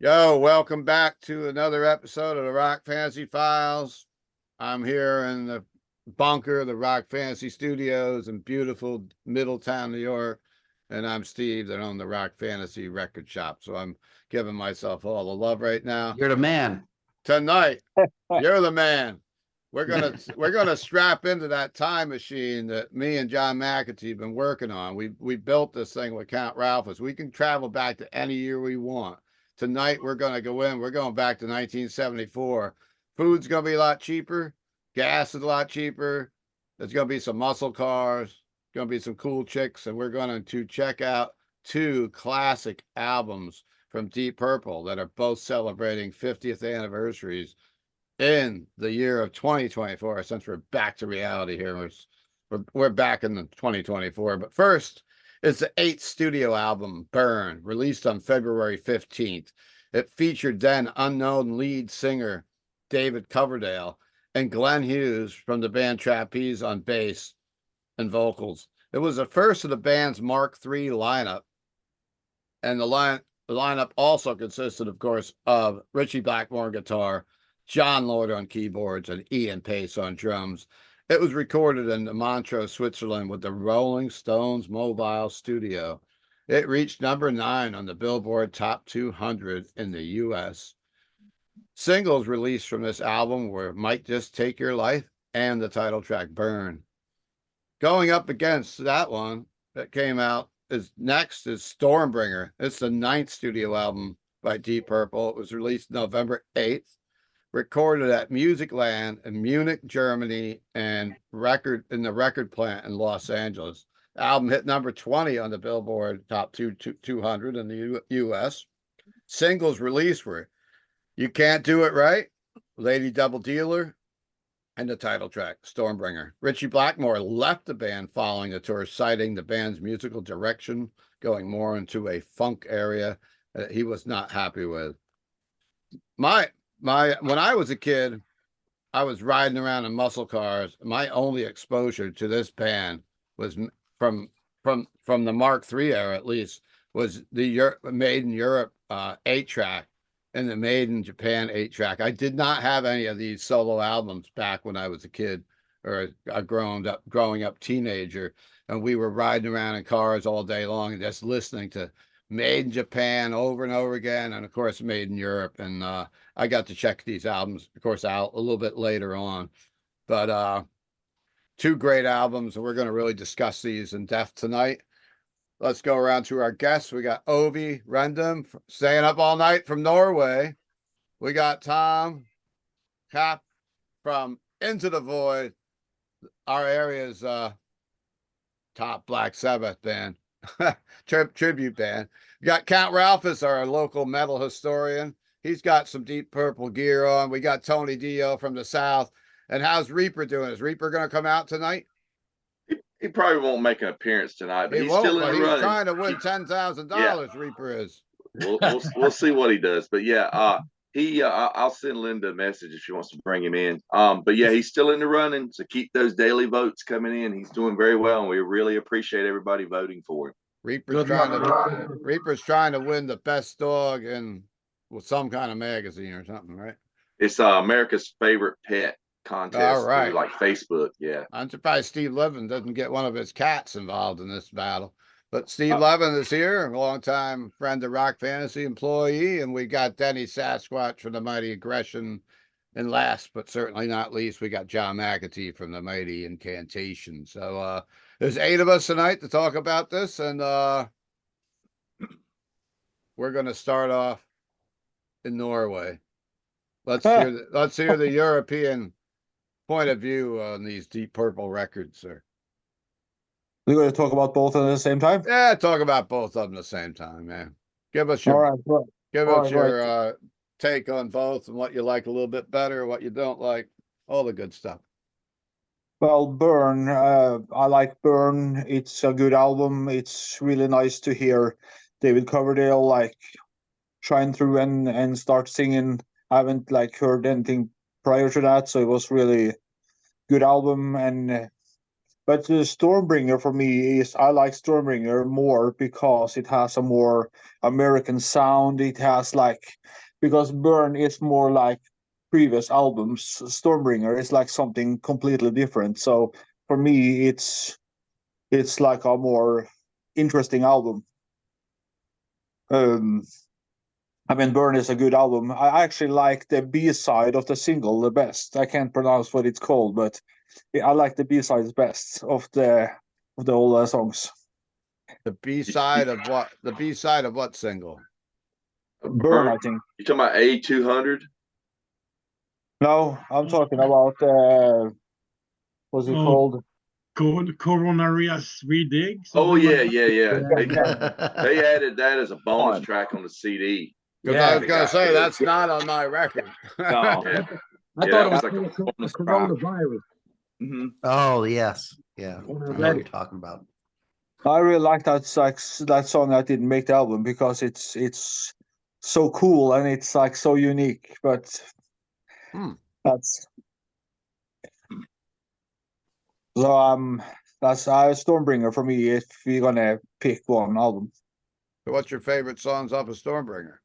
Yo, welcome back to another episode of the Rock Fantasy Files. I'm here in the bunker of the Rock Fantasy Studios in beautiful Middletown, New York. And I'm Steve, that own the Rock Fantasy Record Shop. So I'm giving myself all the love right now. You're the man. Tonight, you're the man. We're gonna strap into that time machine that me and John McAtee have been working on. We built this thing with Count Ralphus. We can travel back to any year we want. Tonight we're gonna go in. We're going back to 1974. Food's gonna be a lot cheaper. Gas is a lot cheaper. There's gonna be some muscle cars. Gonna be some cool chicks, and we're going to check out two classic albums from Deep Purple that are both celebrating 50th anniversaries in the year of 2024. Since we're back to reality here, we're back in the 2024. But first, it's the 8th studio album, Burn, released on February 15th. It featured then unknown lead singer David Coverdale and Glenn Hughes from the band Trapeze on bass and vocals. It was the first of the band's Mark III lineup, and the lineup also consisted, of course, of Richie Blackmore on guitar, John Lord on keyboards, and Ian Pace on drums. It was recorded in Montreux, Switzerland with the Rolling Stones Mobile Studio. It reached number 9 on the Billboard Top 200 in the U.S. Singles released from this album were Might Just Take Your Life and the title track Burn. Going up against that one that came out next is Stormbringer. It's the 9th studio album by Deep Purple. It was released November 8th, recorded at Musicland in Munich, Germany, and in the record plant in Los Angeles. The album hit number 20 on the Billboard Top 200 in the U.S. Singles released were You Can't Do It Right, Lady Double Dealer, and the title track, Stormbringer. Richie Blackmore left the band following the tour, citing the band's musical direction, going more into a funk area that he was not happy with. When I was a kid, I was riding around in muscle cars. My only exposure to this band was from the Mark III era, at least, was the Made in Europe 8-track and the Made in Japan 8-track. I did not have any of these solo albums back when I was a kid or a growing up teenager, and we were riding around in cars all day long and just listening to Made in Japan over and over again, and of course Made in Europe. And I got to check these albums, of course, out a little bit later on. But two great albums, and we're going to really discuss these in depth tonight. Let's go around to our guests. We got Ovi Rendum staying up all night from Norway. We got Tom Cap from Into the Void, our area's top Black Sabbath band, tribute band. We got Count Ralphus, our local metal historian. He's got some Deep Purple gear on. We got Tony Dio from the South. And how's Reaper doing? Is Reaper going to come out tonight? He probably won't make an appearance tonight, but he's still in the running. He's trying to win $10,000. Yeah. Reaper is. We'll see what he does, but yeah, I'll send Linda a message if she wants to bring him in. But yeah, he's still in the running, so keep those daily votes coming in. He's doing very well, and we really appreciate everybody voting for him. Reaper's trying to win the best dog in some kind of magazine or something, right? It's America's Favorite Pet contest, through, like Facebook. Yeah, I'm surprised Steve Levin doesn't get one of his cats involved in this battle. But Steve Levin is here, a longtime friend of Rock Fantasy, employee, and we got Denny Sasquatch from the Mighty Aggression, and last but certainly not least, we got John McAtee from the Mighty Incantation. So there's 8 of us tonight to talk about this, and we're going to start off in Norway. Let's hear the European point of view on these Deep Purple records, sir. We're going to talk about both at the same time? Yeah, talk about both of them at the same time, man. Give us your take on both and what you like a little bit better, what you don't like, all the good stuff. Well, Burn, I like Burn. It's a good album. It's really nice to hear David Coverdale like shine through and start singing. I haven't heard anything prior to that, so it was really good album, and But the Stormbringer for me is I like Stormbringer more because it has a more American sound. It has like because Burn is more like previous albums. Stormbringer is like something completely different. So for me, it's like a more interesting album. Um, I mean, Burn is a good album. I actually like the B side of the single the best. I can't pronounce what it's called, but I like the B sides best of the older songs. The B side of what? The B side of what single? Burn, I think. You talking about A200? No, I'm talking about what's it called? Coronarias Redig. Oh something yeah, like yeah, yeah. that. They added that as a bonus On. track on the CD. Because I Yeah. was going to say that's not on my record. No. Yeah, I Yeah, thought that it was was like a a bonus track. coronavirus. hmm Oh yes, yeah. When I I know read what you're it. talking about. I really like that song that didn't make the album because it's so cool and it's like so unique. But Hmm. that's so that's Stormbringer for me if we're gonna pick one album. So what's your favorite songs off of Stormbringer?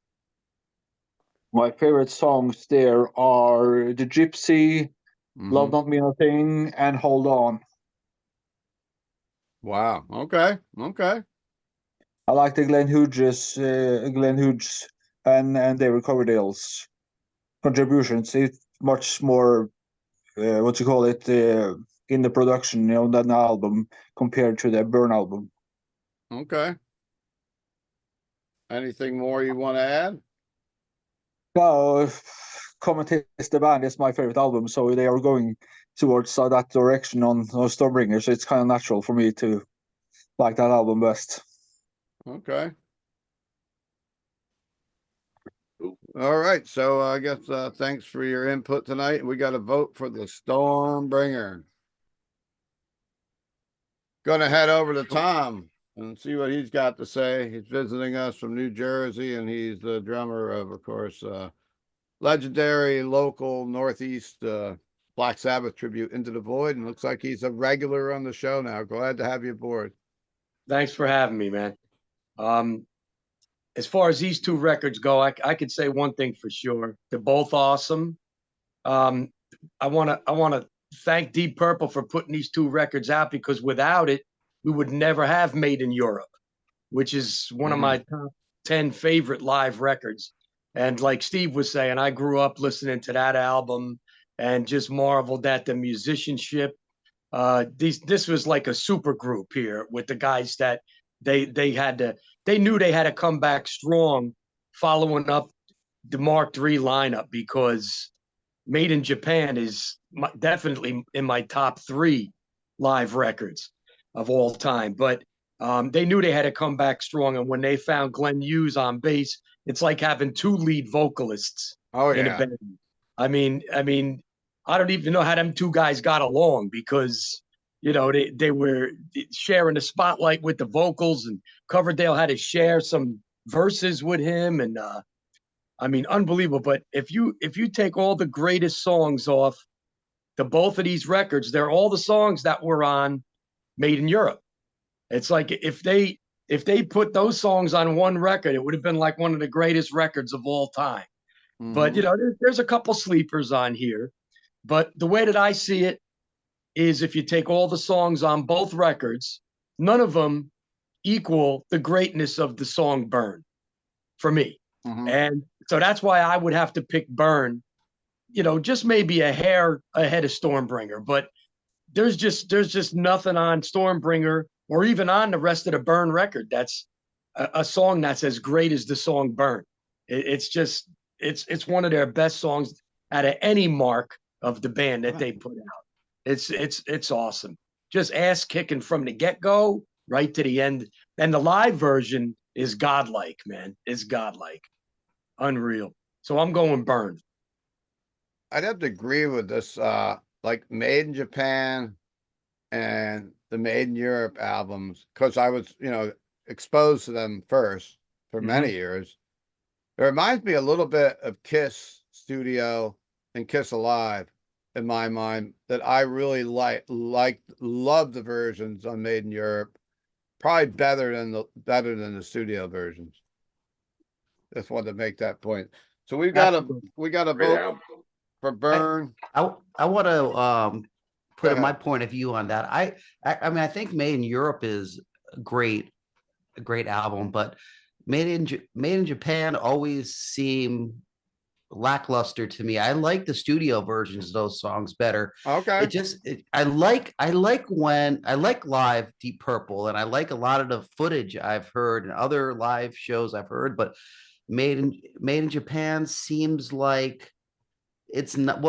My favorite songs there are The Gypsy, Love Mhm. Not Mean a Thing, and Hold On. Wow. Okay. Okay. I like the Glenn Hughes and David Coverdale's contributions. It's much more what you call it in the production on that album compared to the Burn album. Okay. Anything more you want to add? No, Come and Taste the Band is my favorite album, so they are going towards that direction on Stormbringer. So it's kind of natural for me to like that album best. Okay. All right. So I guess thanks for your input tonight. We got to vote for the Stormbringer. Gonna head over to Tom and see what he's got to say. He's visiting us from New Jersey, and he's the drummer of course, legendary local Northeast Black Sabbath tribute Into the Void, and looks like he's a regular on the show now. Glad to have you aboard. Thanks for having me, man. As far as these two records go, I could say one thing for sure: they're both awesome. I wanna thank Deep Purple for putting these two records out because without it, we would never have Made in Europe, which is one of my top 10 favorite live records. And like Steve was saying, I grew up listening to that album and just marveled at the musicianship. This was like a super group here with the guys that they knew they had to come back strong following up the Mark III lineup because Made in Japan is definitely in my top 3 live records of all time. But they knew they had to come back strong, and when they found Glenn Hughes on bass, it's like having 2 lead vocalists Oh in a yeah. band. I mean, I don't even know how them 2 guys got along because they were sharing the spotlight with the vocals, and Coverdale had to share some verses with him, and unbelievable. But if you take all the greatest songs off the both of these records, they're all the songs that were on Made in Europe. It's like if they put those songs on one record, it would have been like one of the greatest records of all time. But there's a couple sleepers on here. But the way that I see it is if you take all the songs on both records, none of them equal the greatness of the song Burn for me. And so that's why I would have to pick Burn, just maybe a hair ahead of Stormbringer. But there's just nothing on Stormbringer or even on the rest of the Burn record that's a song that's as great as the song Burn. It's one of their best songs out of any mark of the band that they put out. It's awesome. Just ass kicking from the get-go right to the end. And the live version is godlike, man. It's godlike. Unreal. So I'm going Burn. I'd have to agree with this. Like Made in Japan and the Made in Europe albums, because I was, exposed to them first for many years. It reminds me a little bit of Kiss Studio and Kiss Alive. in my mind that I really love the versions on Made in Europe, probably better than the studio versions. Just wanted to make that point. So we got a Great vote album. for Burn. I want to put Go my ahead. point of view on that. I mean, I think Made in Europe is a great album, but Made in Japan always seem lackluster to me. I like the studio versions of those songs better. Okay. I like live Deep Purple, and I like a lot of the footage I've heard and other live shows I've heard, but Made in Japan seems like it's not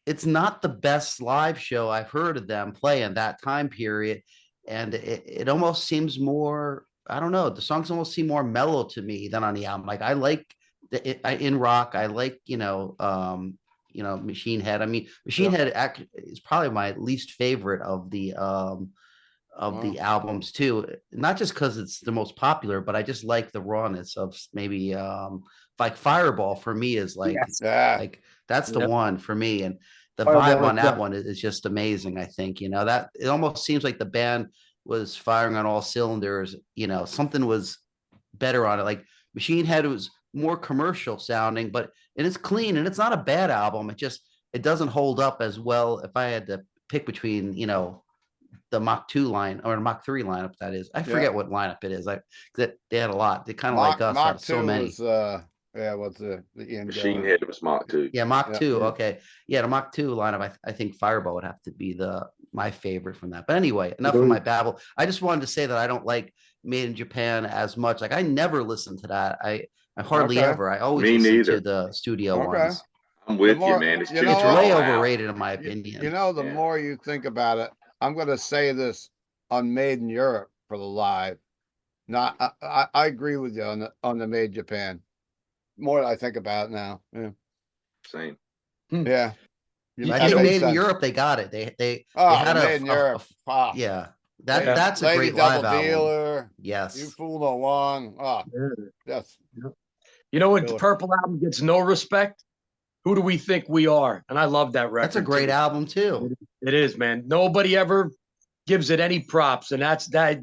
it's not the best live show I've heard of them play in that time period. And it almost seems more, I don't know, the songs almost seem more mellow to me than on the album. Like I like in rock, I like, Machine Head. I mean, Machine Head is probably my least favorite of the albums too. Not just because it's the most popular, but I just like the rawness of maybe like Fireball for me is like Yeah. like that's the one for me. And the Fireball vibe on is that one is just amazing. I think, that it almost seems like the band was firing on all cylinders. Something was better on it. Like Machine Head was more commercial sounding, but it's clean and it's not a bad album. It doesn't hold up as well. If I had to pick between, the Mach 2 line or Mach 3 lineup, that is. I forget what lineup it is. They had a lot. They kind of like us Mach had so 2 many. was what's the end Machine going? Head was Mach 2. Yeah, Mach Yeah. 2. Okay. Yeah, the Mach 2 lineup, I think Fireball would have to be my favorite from that. But anyway, enough of my babble. I just wanted to say that I don't like Made in Japan as much. Like I never listened to that. I hardly ever. I always Me listen neither. to the studio Okay. ones. I'm with more- you, man. It's you too know It's what? way tall out. overrated in my opinion. The Yeah. more you think about it, I'm going to say this on Made in Europe for the live. Not, I agree with you on the Made Japan. More that I think about it now. Yeah. Same. Yeah. I that think makes Made in sense. Europe, they got it. They had the a Made in Europe. yeah. Yeah. That's a Lady great Double live album. Dealer. Yes. You Fool No One. Yes. You know what? The Killer. Purple Album gets no respect. Who do we think we are? And I love that record. That's a great album too. It is, man. Nobody ever gives it any props, and that's that.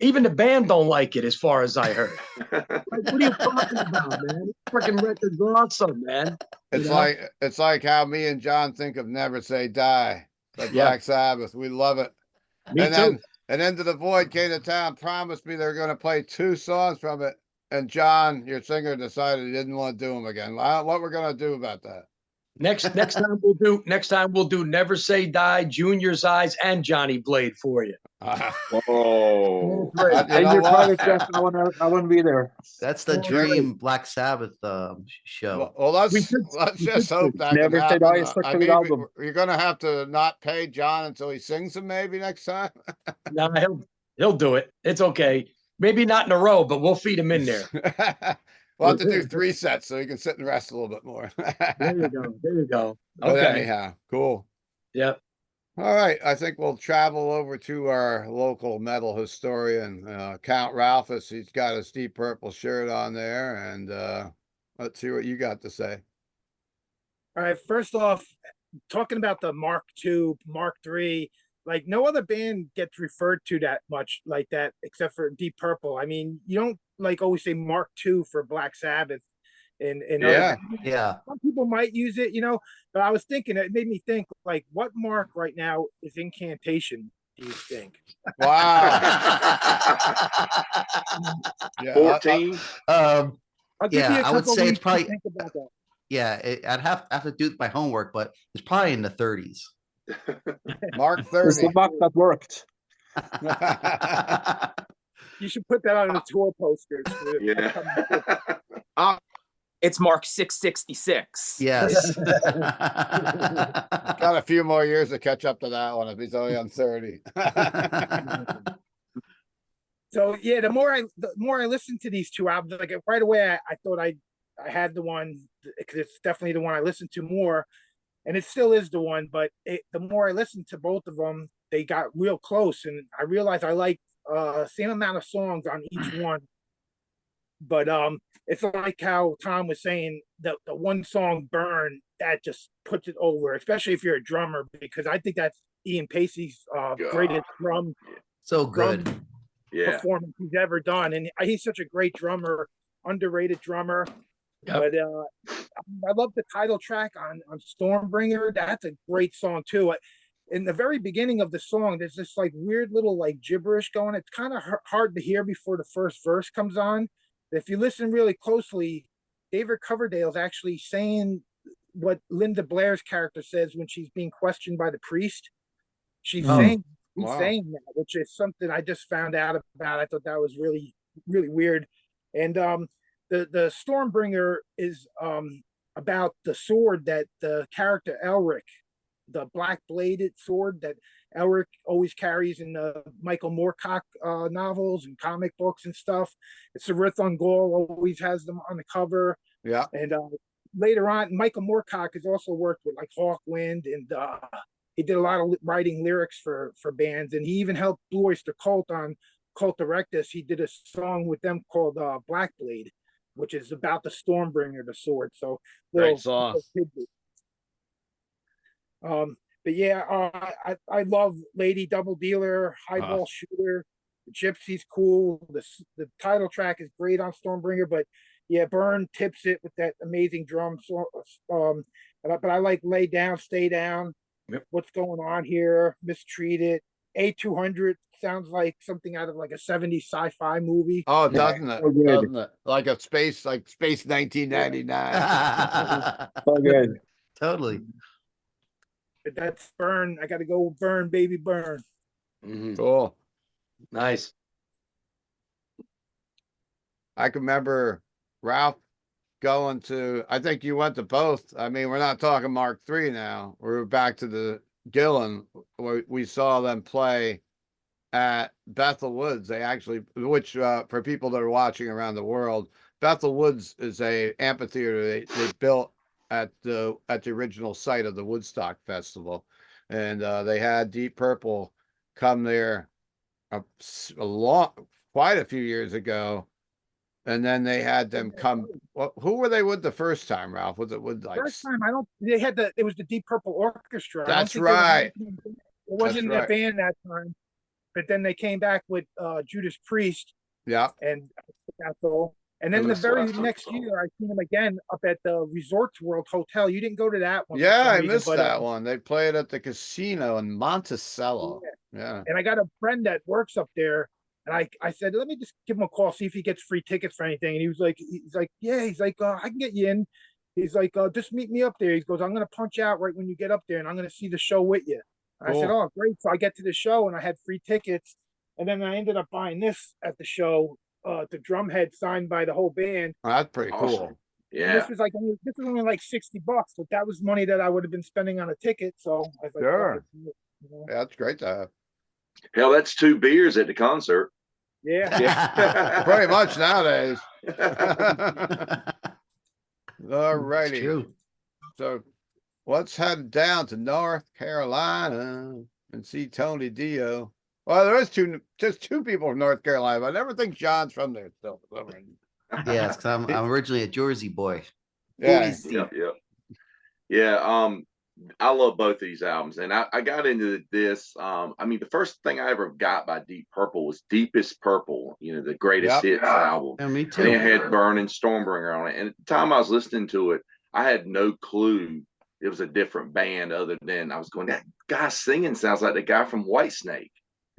Even the band don't like it, as far as I heard. Like, what are you talking about, man? Freaking record's awesome, man. It's like how me and John think of Never Say Die by Black Sabbath. We love it. Me too. And Into the Void came to town, promised me they're going to play 2 songs from it. And John, your singer, decided he didn't want to do them again. What we're going to do about that? Next time we'll do Never Say Die, Junior's Eyes, and Johnny Blade for you. Whoa. And your private guest, I want to be there. That's the dream Black Sabbath show. Well, let's just hope that can Never Say happen. Die is such a good album. You're going to have to not pay John until he sings them maybe next time. No, he'll do it. It's okay. Maybe not in a row, but we'll feed him in there. We'll have to do 3 sets so he can sit and rest a little bit more. There you go. But Okay. anyhow, cool. Yep. All right. I think we'll travel over to our local metal historian, Count Ralphus. He's got his Deep Purple shirt on there, and let's see what you got to say. All right, first off, talking about the Mark II, Mark III, like no other band gets referred to that much like that except for Deep Purple. I mean, you don't like always say Mark II for Black Sabbath and Yeah. Yeah. some people might use it, but I was thinking, it made me think, like, what mark right now is Incantation, do you think? Wow. Yeah, 14. I'll give Yeah, you a I would couple say it's weeks to probably think about that. yeah. I'd have to do my homework, but it's probably in the 30s. Mark It's 30. the mark that worked. You should put that on the tour posters. Yeah. It's Mark 666. Yes. Got a few more years to catch up to that one if he's only on 30. So yeah, the more I listen to these 2 albums, like right away, I thought I had the one, because it's definitely the one I listened to more, and it still is the one. But the more I listened to both of them, they got real close, and I realized I like same amount of songs on each one. But it's like how Tom was saying, the one song "Burn" that just puts it over, especially if you're a drummer, because I think that's Ian Pacey's greatest So drum good. Yeah. performance he's ever done, and he's such a great drummer, underrated drummer. Yep. But I love the title track on Stormbringer. That's a great song too. In the very beginning of the song, there's this like weird little like gibberish going. It's kind of hard to hear before the first verse comes on. If you listen really closely, David Coverdale's actually saying what Linda Blair's character says when she's being questioned by the priest. She's saying he's saying that, which is something I just found out about. I thought that was really, really weird. And the Stormbringer is about the sword that the character Elric, the black bladed sword that Elric always carries in the Michael Moorcock novels and comic books and stuff. It's Rithon Gaul always has them on the cover. Yeah. And later on, Michael Moorcock has also worked with like Hawkwind, and he did a lot of writing lyrics for bands, and he even helped Blue Oyster Cult on Cult Erectus. He did a song with them called Black Blade, which is about the Stormbringer, the sword. So Great song. But yeah, I love Lady Double Dealer, Highball Shooter, Gypsy's cool. The title track is great on Stormbringer, but yeah, Burn tips it with that amazing drum. But I like Lay Down, Stay Down. Yep. What's going on here? Mistreated. A200 sounds like something out of like a 70s sci-fi movie. Oh, doesn't it? So good. Doesn't it? Like Space 1999. So good. Totally. But that's Burn. I got to go Burn, baby, Burn. Cool. Nice. I can remember Ralph going to, I think you went to both. I mean, we're not talking Mark III now. We're back to the Gillen, where we saw them play at Bethel Woods. They actually, which for people that are watching around the world, Bethel Woods is a amphitheater they built at the original site of the Woodstock Festival, and they had Deep Purple come there quite a few years ago, and then they had them come. Well, who were they with the first time, Ralph? Was it with like First time, they had it was the Deep Purple Orchestra. That's right. It wasn't a band that time, but then they came back with Judas Priest. Yeah. And that's all. And then the very next year, I seen them again up at the Resorts World Hotel. You didn't go to that one. Yeah, I missed that one. They played at the casino in Monticello. Yeah. And I got a friend that works up there, and I said, let me just give him a call, see if he gets free tickets for anything. And he was like, yeah, he's like, I can get you in. He's like, just meet me up there. He goes, I'm gonna punch out right when you get up there, and I'm gonna see the show with you. Cool. I said, oh, great. So I get to the show, and I had free tickets, and then I ended up buying this at the show. The drum head signed by the whole band. Oh, that's pretty cool. Yeah. And this was only like $60, but that was money that I would have been spending on a ticket. So I was like, sure. You know? Yeah, that's great to have. Hell, that's 2 beers at the concert. Yeah. Pretty much nowadays. All righty. So let's head down to North Carolina and see Tony Dio. Well, there is just two people from North Carolina, but I never think John's from there still. Yes, because I'm originally a Jersey boy. Yeah. Yeah. I love both of these albums, and I got into this. I mean, the first thing I ever got by Deep Purple was Deepest Purple, the greatest hits album. Yeah, me too. And it had Burn and Stormbringer on it. And at the time I was listening to it, I had no clue it was a different band, other than I was going, that guy singing sounds like the guy from Whitesnake.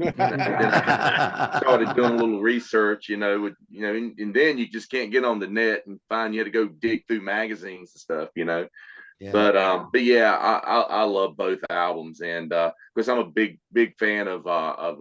And then I started doing a little research, and then you just can't get on the net and find. You had to go dig through magazines and stuff, Yeah. But yeah, I love both albums, and because I'm a big fan of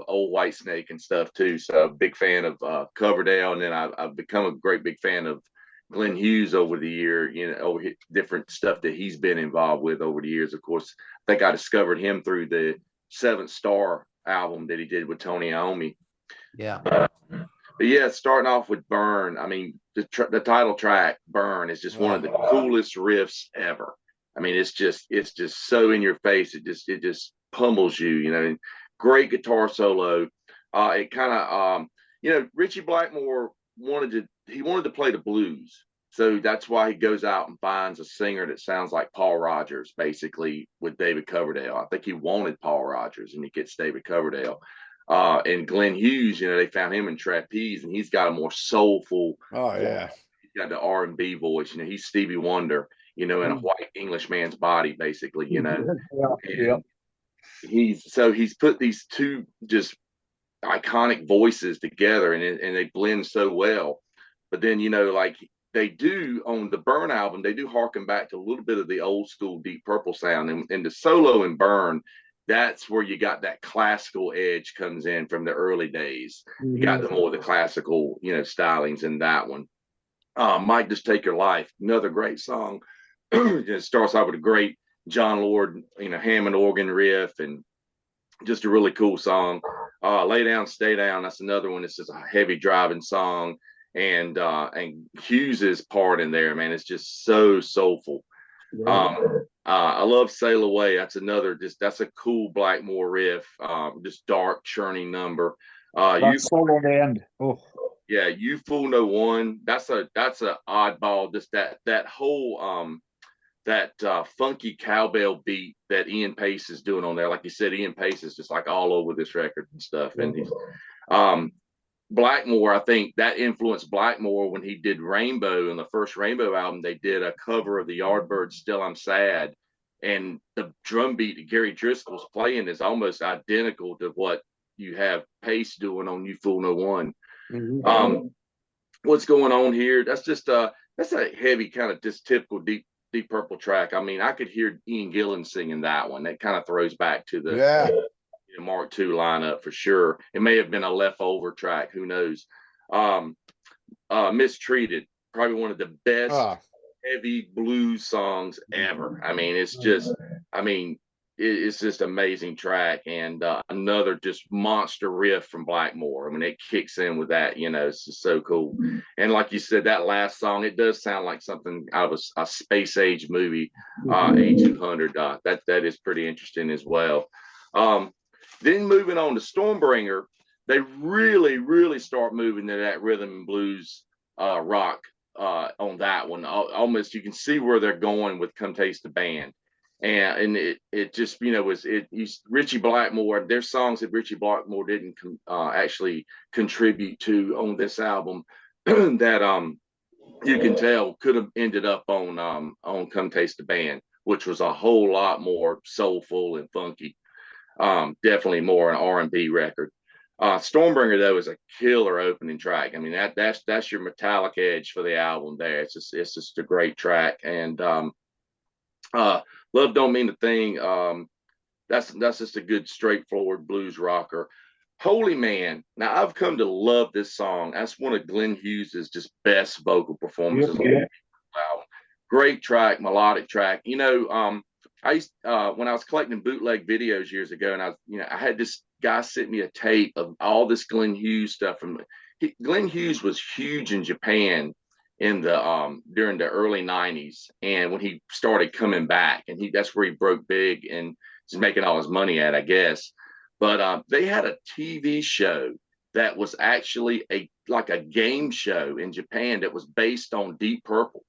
old Whitesnake and stuff too. So big fan of Coverdale, and then I've become a great big fan of Glenn Hughes over the year. Over different stuff that he's been involved with over the years. Of course, I think I discovered him through the Seventh Star album that he did with Tony Iommi. Yeah. But yeah, starting off with Burn. I mean, the title track Burn is just one of the coolest riffs ever. I mean, it's just so in your face. It just pummels you, And great guitar solo. It kind of, Richie Blackmore wanted he wanted to play the blues. So that's why he goes out and finds a singer that sounds like Paul Rogers, basically, with David Coverdale. I think he wanted Paul Rogers, and he gets David Coverdale. And Glenn Hughes, they found him in trapeze, and he's got a more soulful. Oh yeah. He's got the R&B voice. He's Stevie Wonder. In a white English man's body, basically. Yeah. He's put these two just iconic voices together, and they blend so well. But then like they do on the Burn album, they do harken back to a little bit of the old school Deep Purple sound, and the solo in Burn, that's where you got that classical edge comes in from the early days. You got the more the classical stylings in that one. Might Just Take Your Life, another great song. It starts out with a great John Lord Hammond organ riff, and just a really cool song. Lay Down, Stay Down, that's another one. It's just a heavy driving song, and Hughes's part in there, man, it's just so soulful. I love Sail Away. That's another, that's a cool Blackmore riff, just dark churning number. That's solo on the end. Oh. Yeah, You Fool No One. That's a oddball. Just that whole funky cowbell beat that Ian Pace is doing on there. Like you said, Ian Pace is just like all over this record and stuff. And he's Blackmore, I think that influenced Blackmore when he did Rainbow. On the first Rainbow album, they did a cover of the Yardbirds' Still I'm Sad. And the drum beat that Gary Driscoll's playing is almost identical to what you have Pace doing on You Fool No One. What's going on here? That's just that's a heavy kind of just typical Deep Purple track. I mean, I could hear Ian Gillan singing that one. That kind of throws back to the Mark II lineup for sure. It may have been a leftover track. Who knows? Mistreated, probably one of the best heavy blues songs ever. I mean, it's just, it's just amazing track, and another just monster riff from Blackmore. I mean, it kicks in with that, it's just so cool. And like you said, that last song, it does sound like something out of a space age movie, Agent 100. That is pretty interesting as well. Then moving on to Stormbringer, they really start moving to that rhythm and blues rock on that one. Almost you can see where they're going with Come Taste the Band. And it just was Richie Blackmore. There's songs that Richie Blackmore didn't actually contribute to on this album that you can tell could have ended up on Come Taste the Band, which was a whole lot more soulful and funky. Definitely more an R&B record. Stormbringer though is a killer opening track. I mean that's your metallic edge for the album there. It's just a great track, and Love Don't Mean a Thing. That's just a good straightforward blues rocker. Holy Man. Now I've come to love this song. That's one of Glenn Hughes's just best vocal performances. Wow, great track, melodic track. I used when I was collecting bootleg videos years ago, and I had this guy sent me a tape of all this Glenn Hughes stuff. From Glenn Hughes was huge in Japan in the during the early 90s, and when he started coming back, and that's where he broke big and is making all his money at, I guess. But they had a TV show that was actually like a game show in Japan that was based on Deep Purple,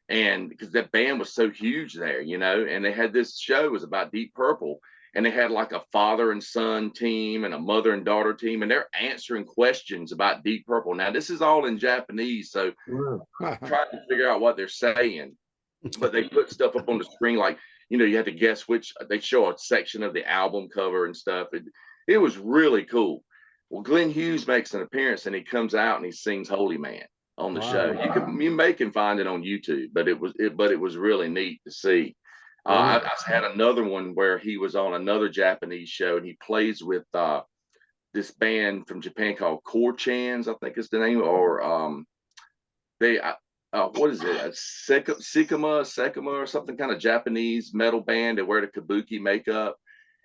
and because that band was so huge there, and they had this show, it was about Deep Purple, and they had like a father and son team and a mother and daughter team, and they're answering questions about Deep Purple. Now, this is all in Japanese, so I'm trying to figure out what they're saying, but they put stuff up on the screen, like, you had to guess which, they show a section of the album cover and stuff. It was really cool. Well, Glenn Hughes makes an appearance, and he comes out and he sings Holy Man on the show. You may can find it on YouTube, but it was really neat to see. I had another one where he was on another Japanese show, and he plays with this band from Japan called Korchans, I think is the name, or what is it? Sekima or something, kind of Japanese metal band. They wear the kabuki makeup,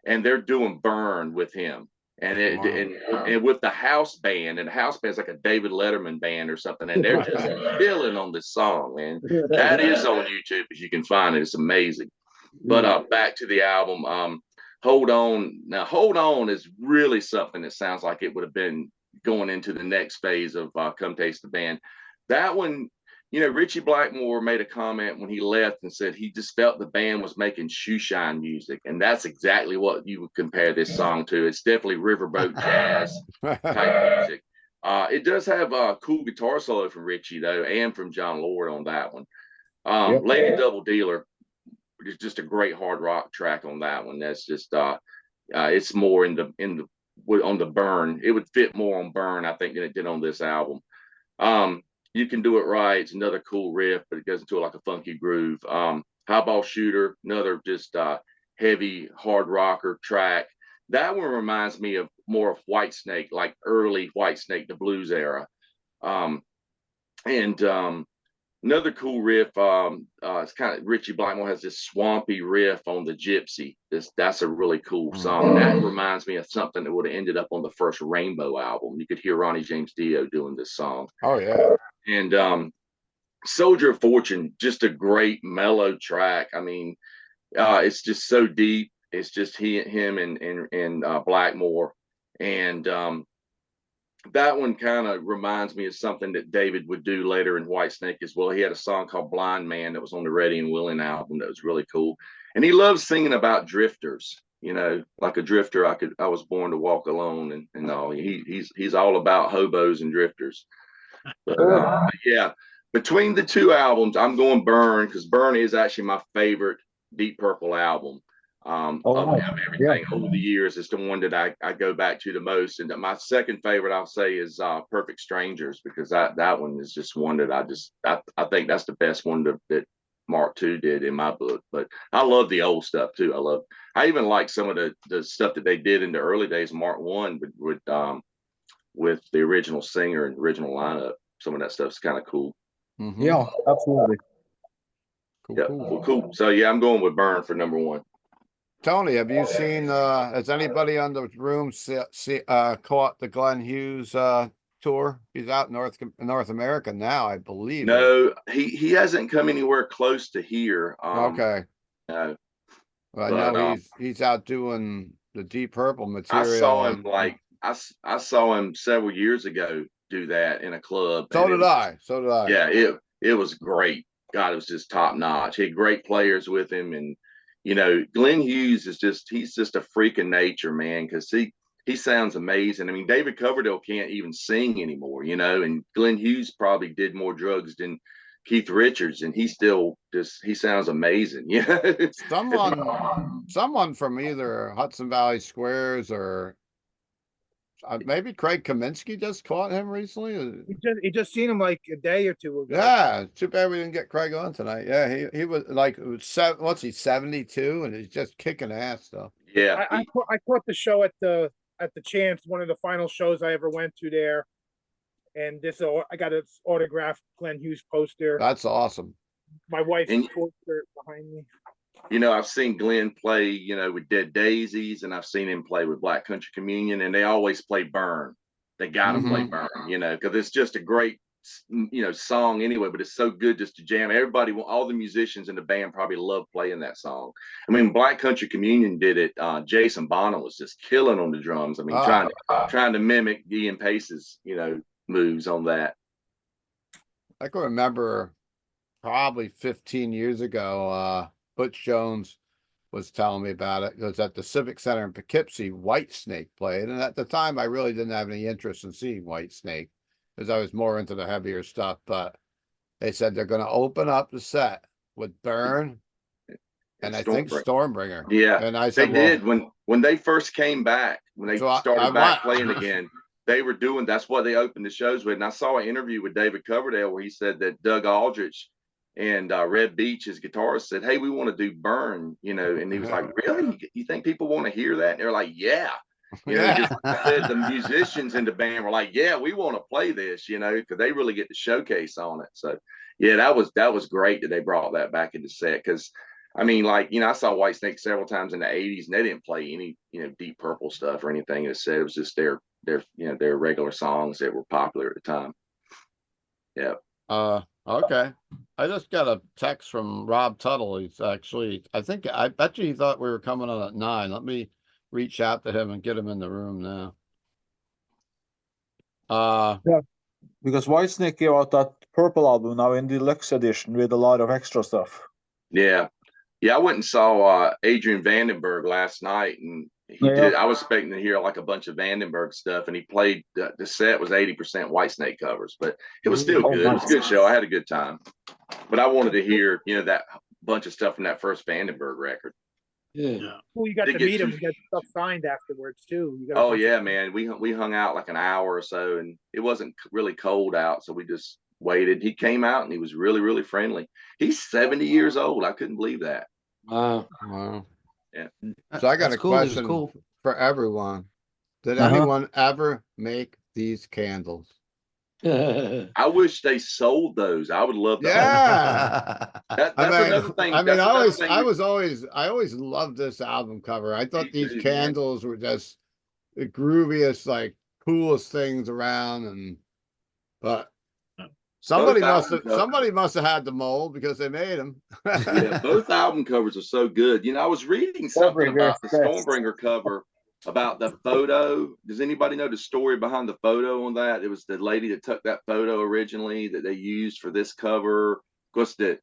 and they're doing Burn with him. And with the house band, and the house band's like a David Letterman band or something, and they're just killing on this song, man. That is on YouTube if you can find it. It's amazing. But back to the album, Hold On. Now, Hold On is really something that sounds like it would have been going into the next phase of Come Taste the Band. That one, you know, Richie Blackmore made a comment when he left and said he just felt the band was making shoe shine music, and that's exactly what you would compare this song to. It's definitely riverboat jazz type music. It does have a cool guitar solo from Richie though, and from John Lord on that one. Yep. Lady Double Dealer is just a great hard rock track on that one. That's just it's more in the on the Burn. It would fit more on Burn, I think, than it did on this album. You Can Do It Right. It's another cool riff, but it goes into like a funky groove. Highball Shooter, another just heavy hard rocker track. That one reminds me of more of Whitesnake, like early Whitesnake, the blues era. And another cool riff. It's kind of Richie Blackmore has this swampy riff on the Gypsy. That's a really cool song. That reminds me of something that would have ended up on the first Rainbow album. You could hear Ronnie James Dio doing this song. Oh yeah. And Soldier of Fortune, just a great mellow track. I mean, it's just so deep. It's just him and Blackmore, and that one kind of reminds me of something that David would do later in Whitesnake as well. He had a song called Blind Man that was on the Ready and Willing album that was really cool. And he loves singing about drifters, you know, like a drifter. I was born to walk alone and all. He's all about hobos and drifters. But yeah, between the two albums, I'm going Burn, because Burn is actually my favorite Deep Purple album. Of everything over the years, it's the one that I go back to the most. And my second favorite, I'll say, is Perfect Strangers, because that one is just one that I think that's the best one that Mark II did in my book. But I love the old stuff too. I even like some of the stuff that they did in the early days of Mark I with the original singer and original lineup. Some of that stuff's kind of cool. Mm-hmm. Yeah, absolutely. Cool, Yeah, cool. well, cool. So yeah, I'm going with Burn for number one. Tony, have you seen? Has anybody on the room caught the Glenn Hughes tour? He's out in North America now, I believe. No, he hasn't come anywhere close to here. Okay. No, Well, I know he's out doing the Deep Purple material. I saw him I saw him several years ago do that in a club. So did I. Yeah, it was great. God, it was just top notch. He had great players with him, and you know, Glenn Hughes he's just a freak of nature, man, because he sounds amazing. I mean, David Coverdale can't even sing anymore, you know, and Glenn Hughes probably did more drugs than Keith Richards, and he sounds amazing. Yeah. Someone from either Hudson Valley Squares or maybe Craig Kaminsky just caught him recently. He just seen him like a day or two ago. Yeah, too bad we didn't get Craig on tonight. Yeah, he was like, what's he, 72, and he's just kicking ass though. Yeah, I caught the show at the Chance, one of the final shows I ever went to there, and I got an autographed Glenn Hughes poster. That's awesome. My wife's poster behind me. You know, I've seen Glenn play, you know, with Dead Daisies, and I've seen him play with Black Country Communion, and they always play Burn. They got to play Burn, you know, because it's just a great, you know, song anyway, but it's so good just to jam. Everybody, all the musicians in the band probably love playing that song. I mean, Black Country Communion did it. Jason Bonham was just killing on the drums. I mean, trying to mimic Ian Pace's, you know, moves on that. I can remember probably 15 years ago, Butch Jones was telling me about it. It was at the Civic Center in Poughkeepsie. Whitesnake played, and at the time I really didn't have any interest in seeing Whitesnake because I was more into the heavier stuff. But they said they're going to open up the set with Burn and I think Stormbringer. Yeah, and I said they did when they first came back, when they started back playing again. They were doing, that's what they opened the shows with. And I saw an interview with David Coverdale where he said that Doug Aldrich and Red Beach, his guitarist, said, "Hey, we want to do Burn," you know, and he was like, "Really? You think people want to hear that?" And they're like, "Yeah." You know, just said the musicians in the band were like, "Yeah, we want to play this," you know, because they really get to showcase on it. So, yeah, that was great that they brought that back into set. Because, I mean, like, you know, I saw Whitesnake several times in the '80s, and they didn't play any, you know, Deep Purple stuff or anything in the set. It was just their you know, their regular songs that were popular at the time. Yeah. Okay. I just got a text from Rob Tuttle. He's actually, I bet you he thought we were coming on at 9. Let me reach out to him and get him in the room now. Yeah. Because Whitesnake gave out that purple album now in deluxe edition with a lot of extra stuff. Yeah. Yeah, I went and saw Adrian Vandenberg last night, and he Yeah. did. I was expecting to hear like a bunch of Vandenberg stuff, and he played. The set was 80% Whitesnake covers, but it was still Oh, good. It was a nice. good show. I had a good time, but I wanted to hear, that bunch of stuff from that first Vandenberg record. Yeah. Cool, you got Did to get meet him. two- You got stuff signed afterwards too. You got a Oh bunch of- yeah, man. We hung out like an hour or so, and it wasn't really cold out, so we just waited. He came out, and he was really, really friendly. He's 70 years old. I couldn't believe that. Wow. Wow. Yeah. So I got That's a cool. He was question cool. for everyone. Did Uh-huh. anyone ever make these candles? I wish they sold those. I would love to. own Yeah. That's another thing. I mean, That's another thing I always loved this album cover. I thought Me these too, man. candles were just the grooviest, like coolest things around. But somebody album must have had the mold because they made them. Yeah, both album covers are so good. I was reading something Stormbringer about the is best. Stormbringer cover, about the photo. Does anybody know the story behind the photo on that? It was the lady that took that photo originally that they used for this cover. Of course, the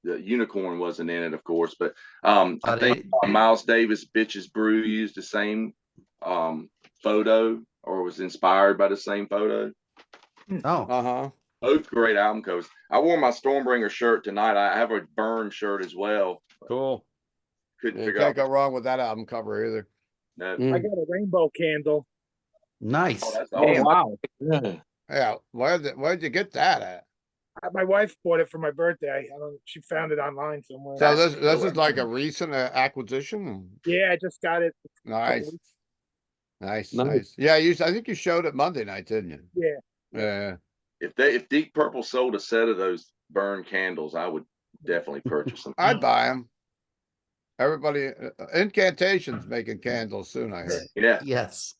unicorn wasn't in it, of course, but I think Miles Davis, Bitches Brew used the same photo, or was inspired by the same photo. Oh, Uh-huh. Both great album covers. I wore my Stormbringer shirt tonight. I have a Burn shirt as well. Cool. Couldn't You figure can't out. go wrong with that album cover either. No. I got a rainbow candle. nice. Oh, that's Oh, awesome. wow. Yeah. Yeah, where'd you get that at? My wife bought it for my birthday. I don't. She found it online somewhere. So That's this is killer. like a recent acquisition. Yeah, I just got it. Nice, nice, Nice. nice. Yeah, I think you showed it Monday night, didn't you? Yeah. Yeah. If Deep Purple sold a set of those Burn candles, I would definitely purchase them. I'd buy them. Everybody, Incantation's making candles soon. I heard. Yeah. Yes.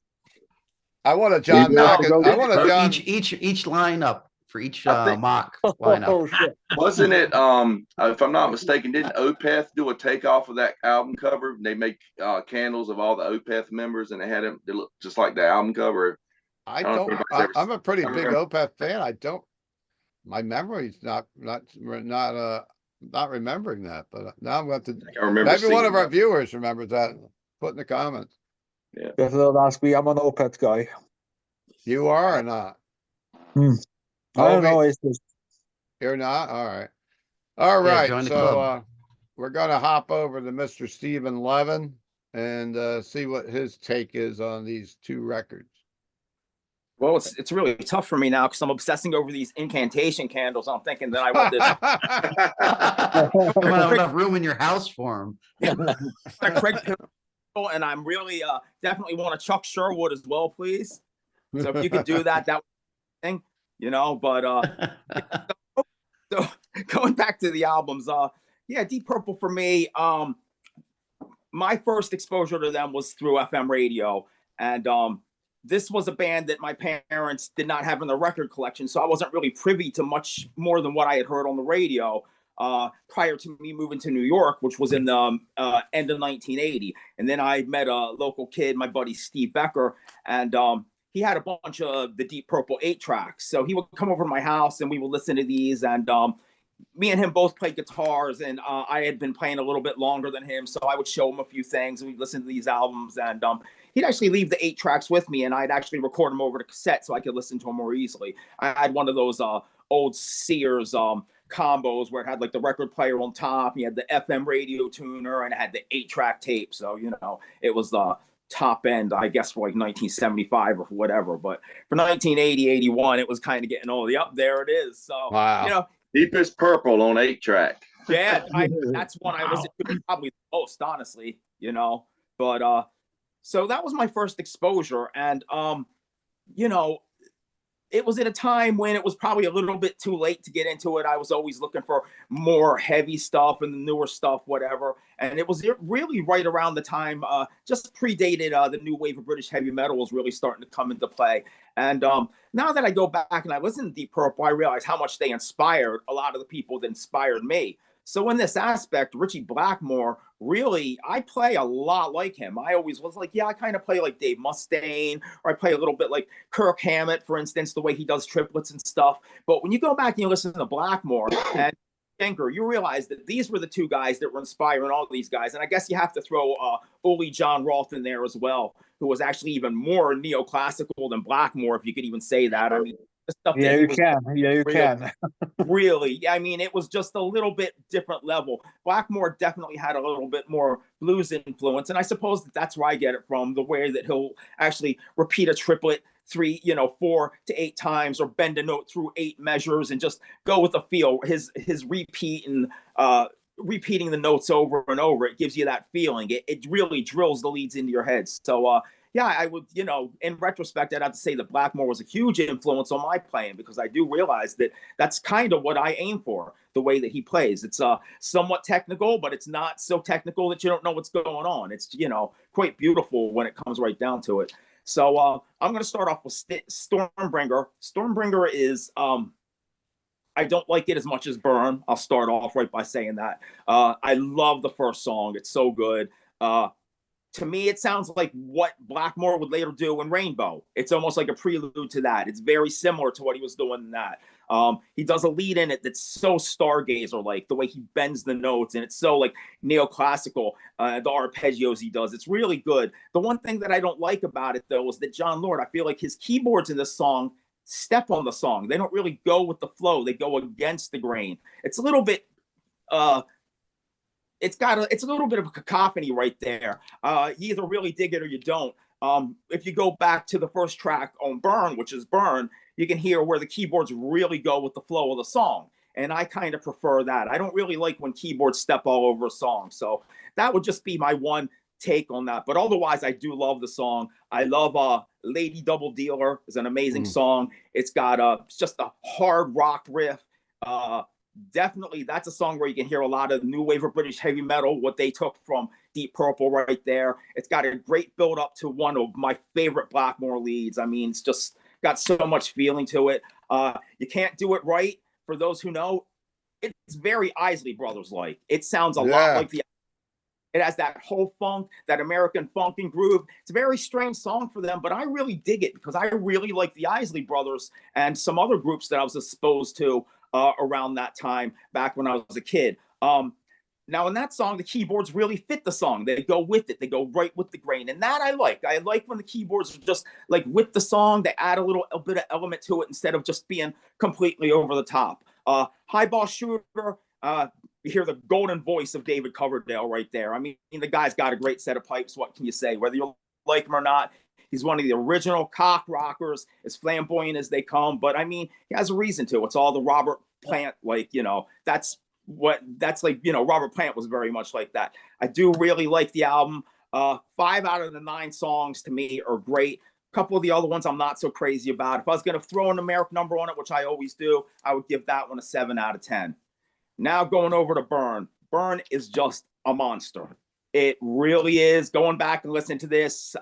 I want a John Yeah, Mack. go- I want a For John. each lineup for each I think- mock Oh, lineup. shit. Wasn't it? If I'm not mistaken, didn't Opeth do a takeoff of that album cover? They make candles of all the Opeth members, and they had them. They look just like the album cover. I don't know if don't. anybody's ever I'm a pretty I big remember- Opeth fan. I don't. My memory's not remembering that. But now I'm going to. I remember. Maybe one seeing of our that. viewers remembers that. Put in the comments. Better not ask me. I'm an Opeth guy. You are or not? I don't know. It's just You're not? All right. All Yeah, right. join the So club. we're gonna hop over to Mr. Stephen Levin and see what his take is on these two records. Well, it's really tough for me now because I'm obsessing over these incantation candles. I'm thinking that I want this You don't have enough room in your house for him. Craig Pill, and I'm really definitely want a Chuck Sherwood as well, please. So if you could do that thing, but so going back to the albums, yeah, Deep Purple for me, my first exposure to them was through FM radio, and this was a band that my parents did not have in their record collection, so I wasn't really privy to much more than what I had heard on the radio prior to me moving to New York, which was in the end of 1980. And then I met a local kid, my buddy Steve Becker, and he had a bunch of the Deep Purple 8-tracks. So he would come over to my house and we would listen to these, and me and him both played guitars, and I had been playing a little bit longer than him, so I would show him a few things, and we'd listen to these albums, and he'd actually leave the 8-tracks with me, and I'd actually record them over to cassette so I could listen to them more easily. I had one of those old Sears combos where it had like the record player on top, and you had the FM radio tuner, and it had the 8-track tape, so it was the top end, I guess, for like 1975 or whatever. But for 1980, 81, it was kind of getting old. Yep, there it is. So Wow. Deepest Purple on 8-track. yeah, that's one I listened to probably the most, honestly, But so that was my first exposure, and it was at a time when it was probably a little bit too late to get into it. I was always looking for more heavy stuff and the newer stuff, whatever. And it was really right around the time, just predated the new wave of British heavy metal was really starting to come into play. And now that I go back and I listen to Deep Purple, I realize how much they inspired a lot of the people that inspired me. So in this aspect, Richie Blackmore, really, I play a lot like him. I always was like, yeah, I kind of play like Dave Mustaine, or I play a little bit like Kirk Hammett, for instance, the way he does triplets and stuff. But when you go back and you listen to Blackmore and Schenker, you realize that these were the two guys that were inspiring all these guys. And I guess you have to throw Ole John Roth in there as well, who was actually even more neoclassical than Blackmore, if you could even say that. I mean, the stuff Yeah, that he you was can. Yeah, you real, can. really, I mean, it was just a little bit different level. Blackmore definitely had a little bit more blues influence, and I suppose that's where I get it from, the way that he'll actually repeat a triplet 4 to 8 times, or bend a note through 8 measures and just go with the feel. His repeat and repeating the notes over and over, it gives you that feeling. It really drills the leads into your head. So yeah, I would, in retrospect, I'd have to say that Blackmore was a huge influence on my playing, because I do realize that that's kind of what I aim for, the way that he plays. It's somewhat technical, but it's not so technical that you don't know what's going on. It's, quite beautiful when it comes right down to it. So I'm going to start off with Stormbringer. Stormbringer is, I don't like it as much as Burn. I'll start off right by saying that. I love the first song. It's so good. To me, it sounds like what Blackmore would later do in Rainbow. It's almost like a prelude to that. It's very similar to what he was doing in that. He does a lead in it that's so Stargazer-like, the way he bends the notes, and it's so like neoclassical, the arpeggios he does. It's really good. The one thing that I don't like about it, though, is that John Lord, I feel like his keyboards in this song step on the song. They don't really go with the flow. They go against the grain. It's a little bit it's a little bit of a cacophony right there. You either really dig it or you don't. If you go back to the first track on Burn, which is Burn, you can hear where the keyboards really go with the flow of the song. And I kind of prefer that. I don't really like when keyboards step all over a song. So that would just be my one take on that. But otherwise, I do love the song. I love Lady Double Dealer is an amazing song. It's got just a hard rock riff. Definitely, that's a song where you can hear a lot of new wave of British heavy metal, what they took from Deep Purple right there. It's got a great build up to one of my favorite Blackmore leads. I mean, it's just got so much feeling to it. You Can't Do It Right, for those who know, it's very Isley Brothers like. It sounds a lot like the. It has that whole funk, that American funk and groove. It's a very strange song for them, but I really dig it because I really like the Isley Brothers and some other groups that I was exposed to around that time back when I was a kid. Now, in that song, the keyboards really fit the song. They go with it. They go right with the grain. And that I like. I like when the keyboards are just like with the song. They add a bit of element to it instead of just being completely over the top. Highball Shooter, you hear the golden voice of David Coverdale right there. I mean, the guy's got a great set of pipes. What can you say? Whether you like him or not, he's one of the original cock rockers, as flamboyant as they come. But I mean, he has a reason to. It's all the Robert Plant, that's like, Robert Plant was very much like that. I do really like the album. 5 out of the 9 songs to me are great. A couple of the other ones I'm not so crazy about. If I was going to throw a numeric number on it, which I always do, I would give that one a 7 out of 10. Now going over to Burn. Burn is just a monster. It really is. Going back and listening to this,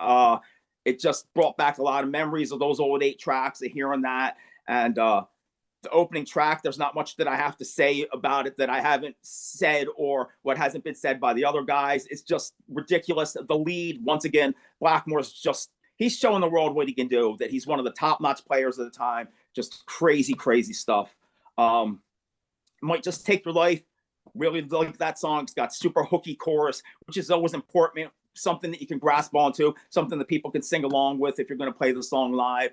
it just brought back a lot of memories of those old 8 tracks, of hearing that. And the opening track, there's not much that I have to say about it that I haven't said or what hasn't been said by the other guys. It's just ridiculous. The lead, once again, Blackmore's just, he's showing the world what he can do, that he's one of the top-notch players of the time. Just crazy, crazy stuff. Might Just Take Your Life. Really like that song. It's got super hooky chorus, which is always important. Something that you can grasp onto, something that people can sing along with if you're going to play the song live.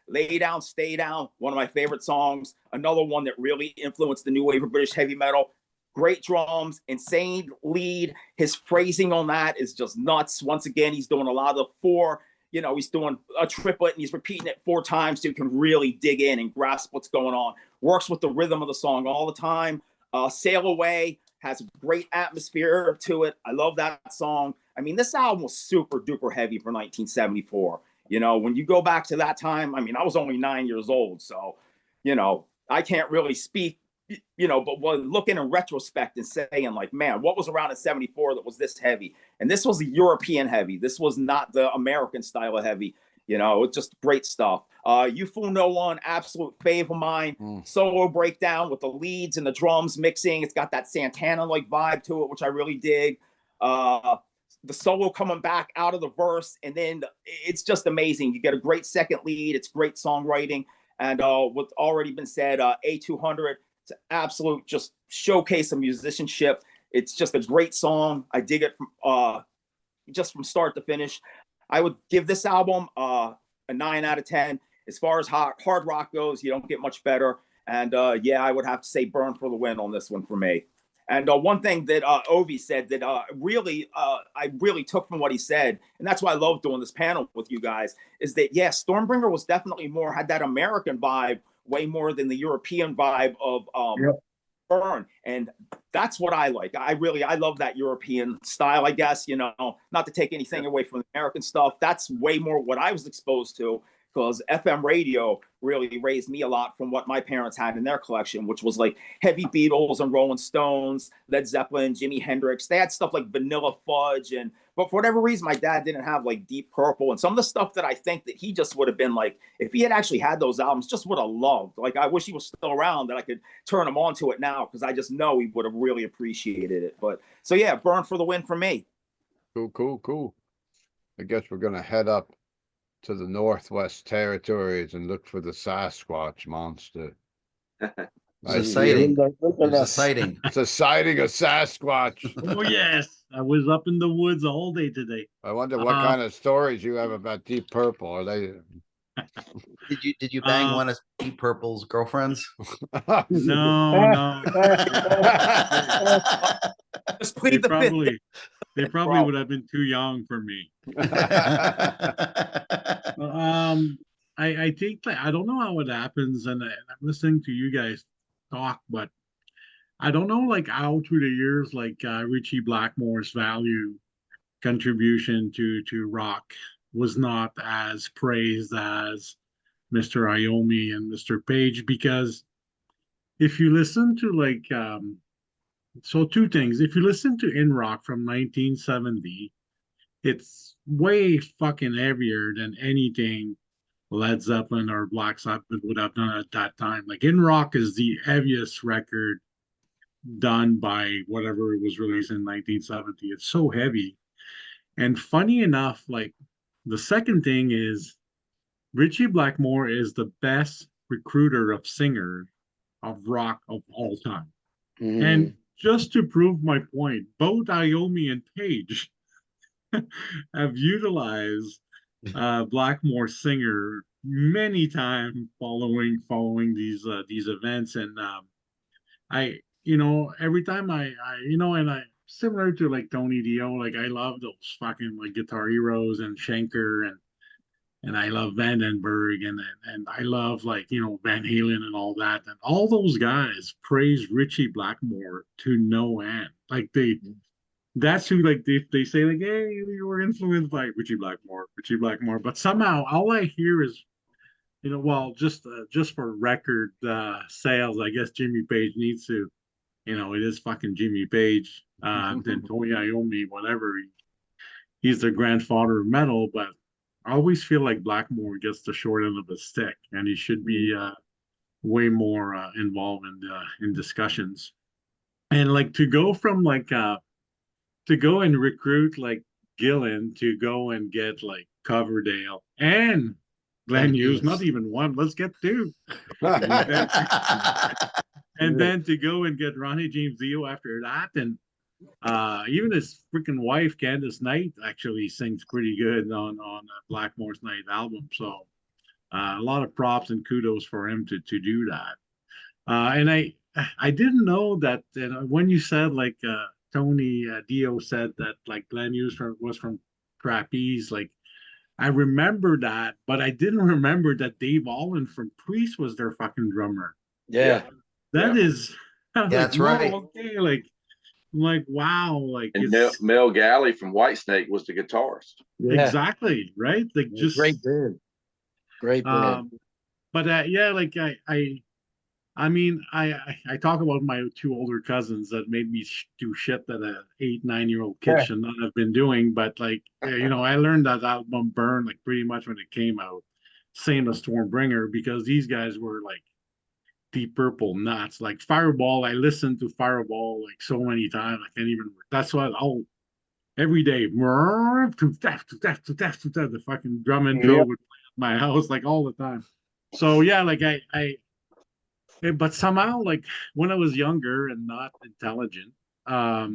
Lay Down, Stay Down, one of my favorite songs. Another one that really influenced the new wave of British heavy metal. Great drums, insane lead. His phrasing on that is just nuts. Once again, he's doing a lot of the 4, he's doing a triplet and he's repeating it 4 times so you can really dig in and grasp what's going on. Works with the rhythm of the song all the time. Sail Away has a great atmosphere to it. I love that song. I mean, this album was super duper heavy for 1974. When you go back to that time, I mean, I was only 9 years old. So, I can't really speak, but looking in retrospect and saying like, man, what was around in 74 that was this heavy? And this was the European heavy. This was not the American style of heavy. You know, it's just great stuff. You Fool No One, absolute fave of mine. Solo breakdown with the leads and the drums mixing. It's got that Santana-like vibe to it, which I really dig. The solo coming back out of the verse, and then it's just amazing. You get a great second lead. It's great songwriting. And what's already been said, A200, it's an absolute just showcase of musicianship. It's just a great song. I dig it from just from start to finish. I would give this album a 9 out of 10. As far as hard rock goes, you don't get much better. And yeah, I would have to say Burn for the Win on this one for me. And one thing that Ovi said that I really took from what he said, and that's why I love doing this panel with you guys, is that, yeah, Stormbringer was definitely had that American vibe way more than the European vibe of Burn. And that's what I like. I love that European style, I guess, you know, not to take anything away from the American stuff. That's way more what I was exposed to, because FM radio really raised me a lot from what my parents had in their collection, which was like heavy Beatles and Rolling Stones, Led Zeppelin, Jimi Hendrix. They had stuff like Vanilla Fudge, but for whatever reason, my dad didn't have like Deep Purple and some of the stuff that I think that he just would have been like, if he had actually had those albums, just would have loved. Like, I wish he was still around that I could turn him on to it now, because I just know he would have really appreciated it. But so yeah, Burn for the Win for me. Cool. I guess we're gonna head up to the Northwest Territories and look for the Sasquatch monster. It's a sighting. There's a sighting. It's a sighting of Sasquatch. Oh yes, I was up in the woods all day today. I wonder what kind of stories you have about Deep Purple. Are they? Did you bang one of Deep Purple's girlfriends? No. Just plead the fifth. They probably would have been too young for me. I think that, I don't know how it happens, and I'm listening to you guys talk, but I don't know, like, how through the years, like, Richie Blackmore's contribution to rock was not as praised as Mr. Iommi and Mr. Page, because if you listen to, like, so two things. If you listen to In Rock from 1970, it's way fucking heavier than anything Led Zeppelin or Black Sabbath would have done at that time. Like, In Rock is the heaviest record done by whatever it was released in 1970. It's so heavy. And funny enough, like, the second thing is Richie Blackmore is the best recruiter of singer of rock of all time. And just to prove my point, both Iommi and Page have utilized Blackmore singer many times following these events. And I, you know, every time I and I, similar to like Tony Dio, like, I love those fucking like Guitar Heroes and Schenker, and I love Vandenberg, and I love, like, you know, Van Halen and all that. And all those guys praise Richie Blackmore to no end. Like, that's who, like, they say, like, hey, you were influenced by Richie Blackmore. But somehow all I hear is, you know, well, just for record sales, I guess Jimmy Page needs to, you know, it is fucking Jimmy Page. Then Tony Iommi, whatever, he's the grandfather of metal, but I always feel like Blackmore gets the short end of the stick, and he should be way more involved in discussions. And like, to go from like to go and recruit like Gillen to go and get like Coverdale and Glenn Hughes, not even one, let's get two. And then to go and get Ronnie James Dio after that, and even his freaking wife Candace Knight actually sings pretty good on Blackmore's Night album. So a lot of props and kudos for him to do that. And I didn't know that, when you said like Tony Dio said that like Glenn Hughes was from Trapeze, like, I remember that, but I didn't remember that Dave Allen from Priest was their fucking drummer. Yeah. That is, Yeah, that's right. Okay, like wow, like, And it's Mel Galley from Whitesnake was the guitarist. Yeah. exactly right. Like, just Great band. Great band. But yeah, like, I mean, I talk about my two older cousins that made me do shit that a 8, 9 year old kid Yeah. should not have been doing. But like, I learned that album Burn like pretty much when it came out. Same as Stormbringer, because these guys were like Deep Purple nuts. Like Fireball, I listened to Fireball like so many times I can't even. That's what I'll every day. The fucking drum intro Yeah. would play at my house like all the time. So yeah, like but somehow like when I was younger and not intelligent, I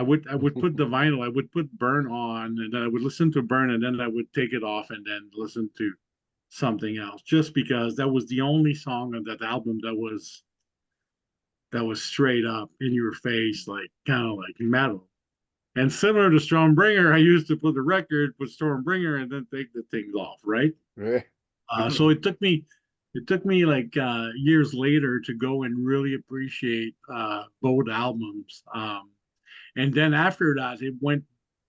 would put the vinyl, I would put Burn on, and then I would listen to Burn, and then I would take it off and then listen to something else, just because that was the only song on that album that was straight up in your face, like kind of like metal. And similar to Stormbringer, I used to put the record, put Stormbringer, and then take the things off, right? So it took me like years later to go and really appreciate both albums. And then after that, it went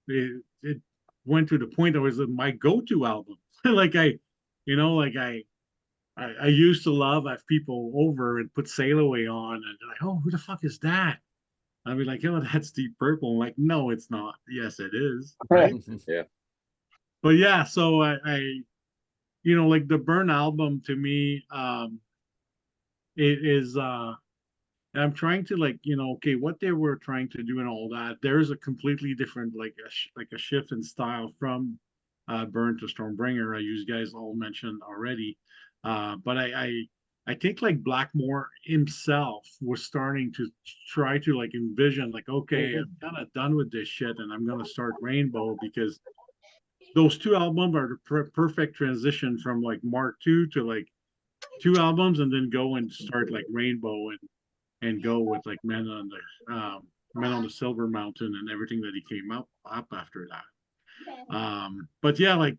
to the point that was my go-to album. Like I used to love have people over and put Sail Away on, and they're like, oh, who the fuck is that? I'd be like, oh, that's Deep Purple. I'm like, no, it's not. Yes, it is. Right. Yeah. But yeah, so like the Burn album to me, it is I'm trying to like, okay, what they were trying to do and all that. There's a completely different like a shift in style from Burn to Stormbringer, as you guys all mentioned already. But I think like Blackmore himself was starting to try to like envision like, okay, I'm kind of done with this shit and I'm gonna start Rainbow, because those two albums are the perfect transition from like Mark II to like two albums, and then go and start like Rainbow and go with like Men on the Silver Mountain and everything that he came up after that. But yeah, like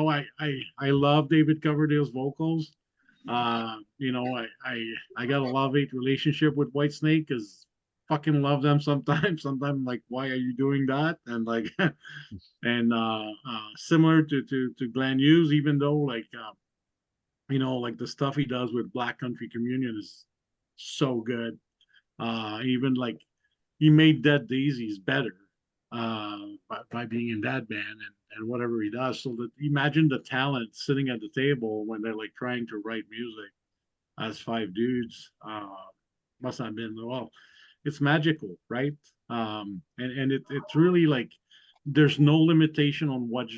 I love David Coverdale's vocals. I got a love-hate relationship with Whitesnake, because fucking love them sometimes. Sometimes like, why are you doing that? And like and similar to Glenn Hughes, even though like like the stuff he does with Black Country Communion is so good. Even like he made Dead Daisies better by being in that band, and whatever he does. So that, imagine the talent sitting at the table when they're like trying to write music as five dudes. Must have been, well, it's magical, right? And it's really like there's no limitation on what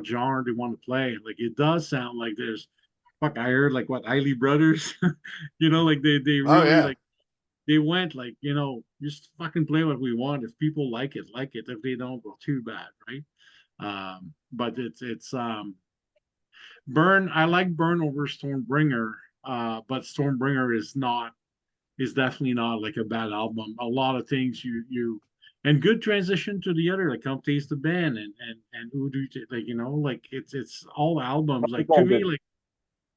genre they want to play. Like it does sound like there's fuck. I heard like what Eiley Brothers, like they Oh really yeah. like they went like, just fucking play what we want. If people like it, like it. If they don't, well, too bad, right? But it's Burn. I like Burn over Stormbringer, but Stormbringer is definitely not like a bad album. A lot of things and good transition to the other, like Come Taste the Band and Udu, like like it's all albums. Like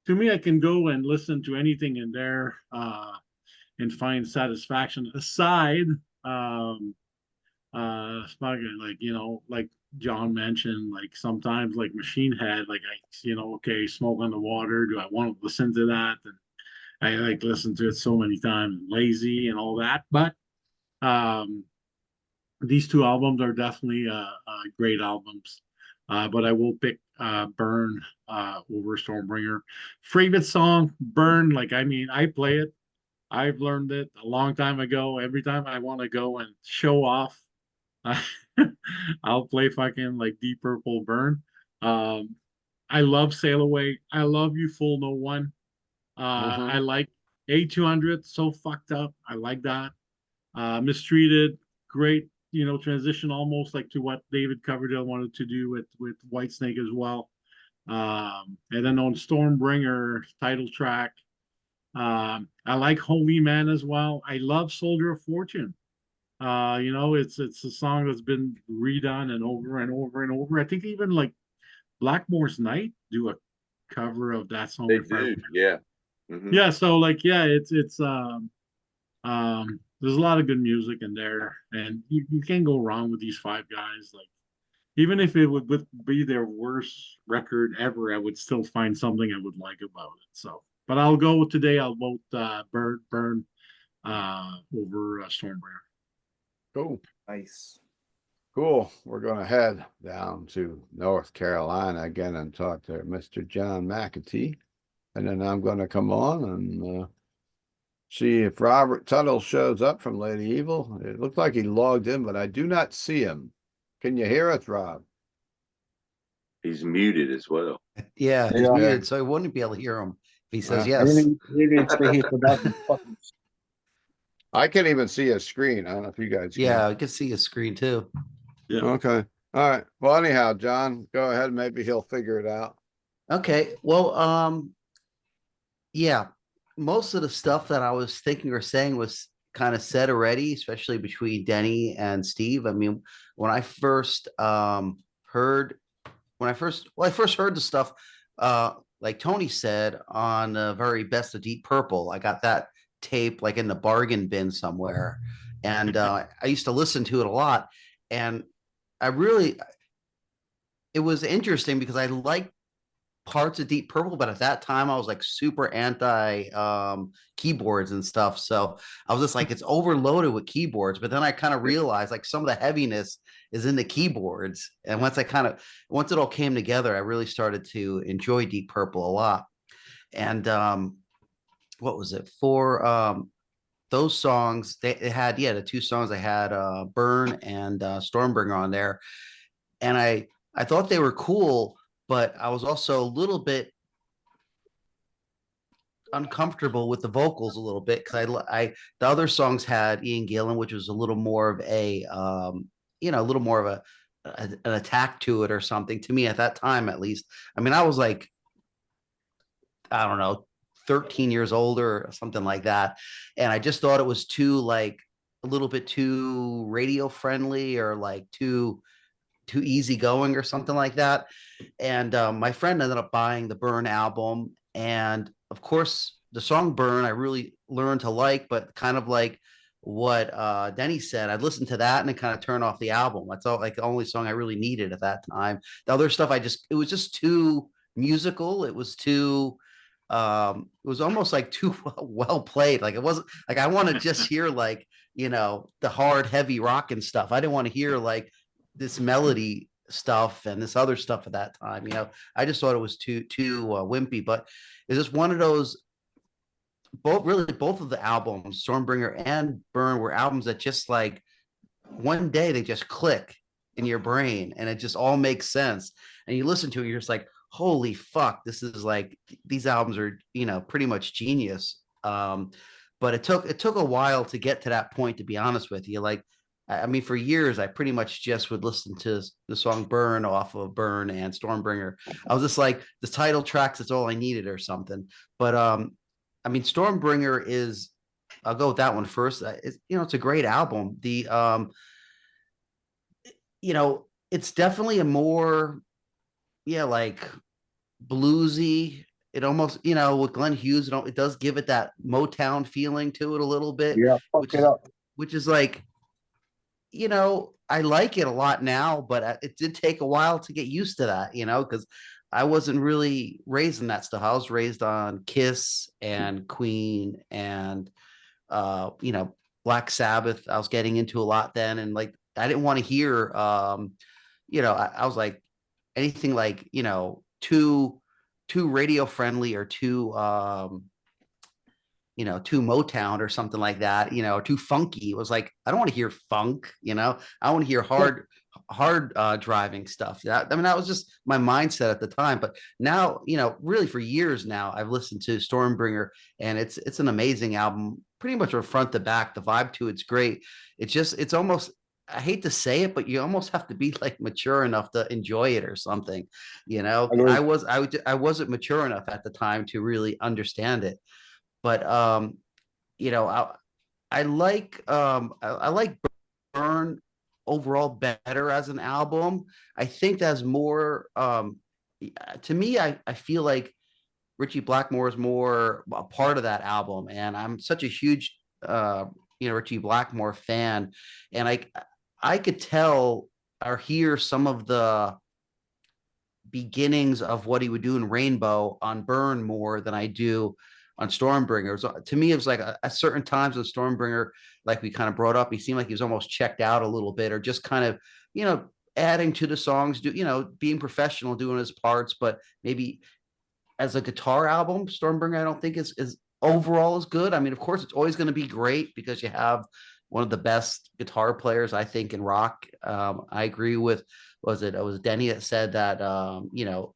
to me, I can go and listen to anything in there and find satisfaction aside like like John mentioned, like sometimes like Machine Head, like okay, Smoke on the Water, do I want to listen to that? And I like listen to it so many times, Lazy and all that. But um these two albums are definitely great albums. But I will pick Burn over Stormbringer. Favorite song, Burn. Like, I mean, I play it. I've learned it a long time ago. Every time I want to go and show off, I'll play fucking like Deep Purple Burn. Um, I love Sail Away. I love You Fool No One. I like A200, so fucked up. I like that. Mistreated, great, transition almost like to what David Coverdale wanted to do with Whitesnake as well. And then on Stormbringer title track, I like Holy Man as well. I love Soldier of Fortune. It's a song that's been redone and over and over and over. I think even like Blackmore's Night do a cover of that song. They do, yeah. Mm-hmm. Yeah, so like yeah, it's there's a lot of good music in there, and you can't go wrong with these five guys. Like even if it would be their worst record ever, I would still find something I would like about it. So But I'll go today. I'll vote Burn over Stormbringer. Cool. Nice. Cool. We're going to head down to North Carolina again and talk to Mr. John McAtee. And then I'm going to come on and see if Robert Tuttle shows up from Lady Evil. It looked like he logged in, but I do not see him. Can you hear us, Rob? He's muted as well. Yeah, he's Yeah. muted, so I wouldn't be able to hear him if he says He yes. He needs to hit the button. I can't even see a screen. I don't know if you guys can. Yeah, I can see his screen too. Yeah. Okay. All right. Well, anyhow, John, go ahead. Maybe he'll figure it out. Okay. Well, yeah, most of the stuff that I was thinking or saying was kind of said already, especially between Denny and Steve. I mean, when I first heard I first heard the stuff like Tony said on the very best of Deep Purple. I got that tape like in the bargain bin somewhere, and I used to listen to it a lot, and it was interesting because I liked parts of Deep Purple, but at that time I was like super anti keyboards and stuff. So I was just like, it's overloaded with keyboards. But then I kind of realized like some of the heaviness is in the keyboards. And once it all came together, I really started to enjoy Deep Purple a lot. And what was it for? Those songs, it had the two songs I had Burn and Stormbringer on there. And I thought they were cool, but I was also a little bit uncomfortable with the vocals a little bit because the other songs had Ian Gillan, which was a little more of a a little more of an attack to it or something to me at that time, at least. I mean, I was like, I don't know, 13 years older or something like that, and I just thought it was too like a little bit too radio friendly or like too easygoing or something like that. And my friend ended up buying the Burn album. And of course, the song Burn, I really learned to like, but kind of like what Denny said, I'd listen to that and then kind of turn off the album. That's all like the only song I really needed at that time. The other stuff, it was just too musical. It was too, it was almost like too well played. Like it wasn't like, I want to just hear like, the hard, heavy rock and stuff. I didn't want to hear like this melody stuff and this other stuff at that time. I just thought it was too wimpy. But it's just one of those. Both of the albums, Stormbringer and Burn, were albums that just like one day they just click in your brain and it just all makes sense. And you listen to it, you're just like, holy fuck, this is like these albums are pretty much genius. But it took a while to get to that point, to be honest with you. Like, I mean, for years, I pretty much just would listen to the song Burn off of Burn and Stormbringer. I was just like, the title tracks, that's all I needed or something. But, I mean, Stormbringer is, I'll go with that one first. It's a great album. It's definitely a more, like bluesy. It almost, with Glenn Hughes, it does give it that Motown feeling to it a little bit. Yeah, which is like, I like it a lot now, but it did take a while to get used to that, because I wasn't really raised in that stuff. I was raised on Kiss and Queen and, Black Sabbath. I was getting into a lot then. And like, I didn't want to hear, I was like anything like, too radio friendly or too, too Motown or something like that, too funky. It was like, I don't want to hear funk, I want to hear hard driving stuff. I mean, that was just my mindset at the time. But now, really for years now, I've listened to Stormbringer and it's an amazing album, pretty much from front to back. The vibe to it's great. It's almost, I hate to say it, but you almost have to be like mature enough to enjoy it or something. I wasn't mature enough at the time to really understand it. But I like Burn overall better as an album. I think that's more to me. I feel like Richie Blackmore is more a part of that album, and I'm such a huge Richie Blackmore fan, and I could tell or hear some of the beginnings of what he would do in Rainbow on Burn more than I do on Stormbringer. So to me, it was like at certain times with Stormbringer, like we kind of brought up, he seemed like he was almost checked out a little bit, or just kind of, adding to the songs, being professional, doing his parts, but maybe as a guitar album, Stormbringer, I don't think is overall is good. I mean, of course, it's always going to be great because you have one of the best guitar players, I think, in rock. I agree with, it was Denny that said that,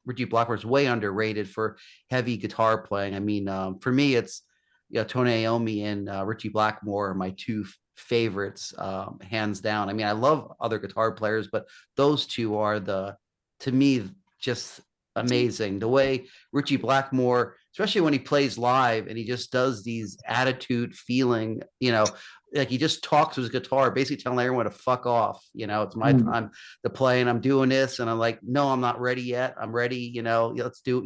Richie Blackmore is way underrated for heavy guitar playing. I mean, for me, it's, Tony Iommi and Richie Blackmore are my two favorites, hands down. I mean, I love other guitar players, but those two are to me, just amazing. The way Richie Blackmore, especially when he plays live and he just does these attitude feeling, like he just talks to his guitar, basically telling everyone to fuck off. It's my time to play and I'm doing this. And I'm like, no, I'm not ready yet. I'm ready. Let's do,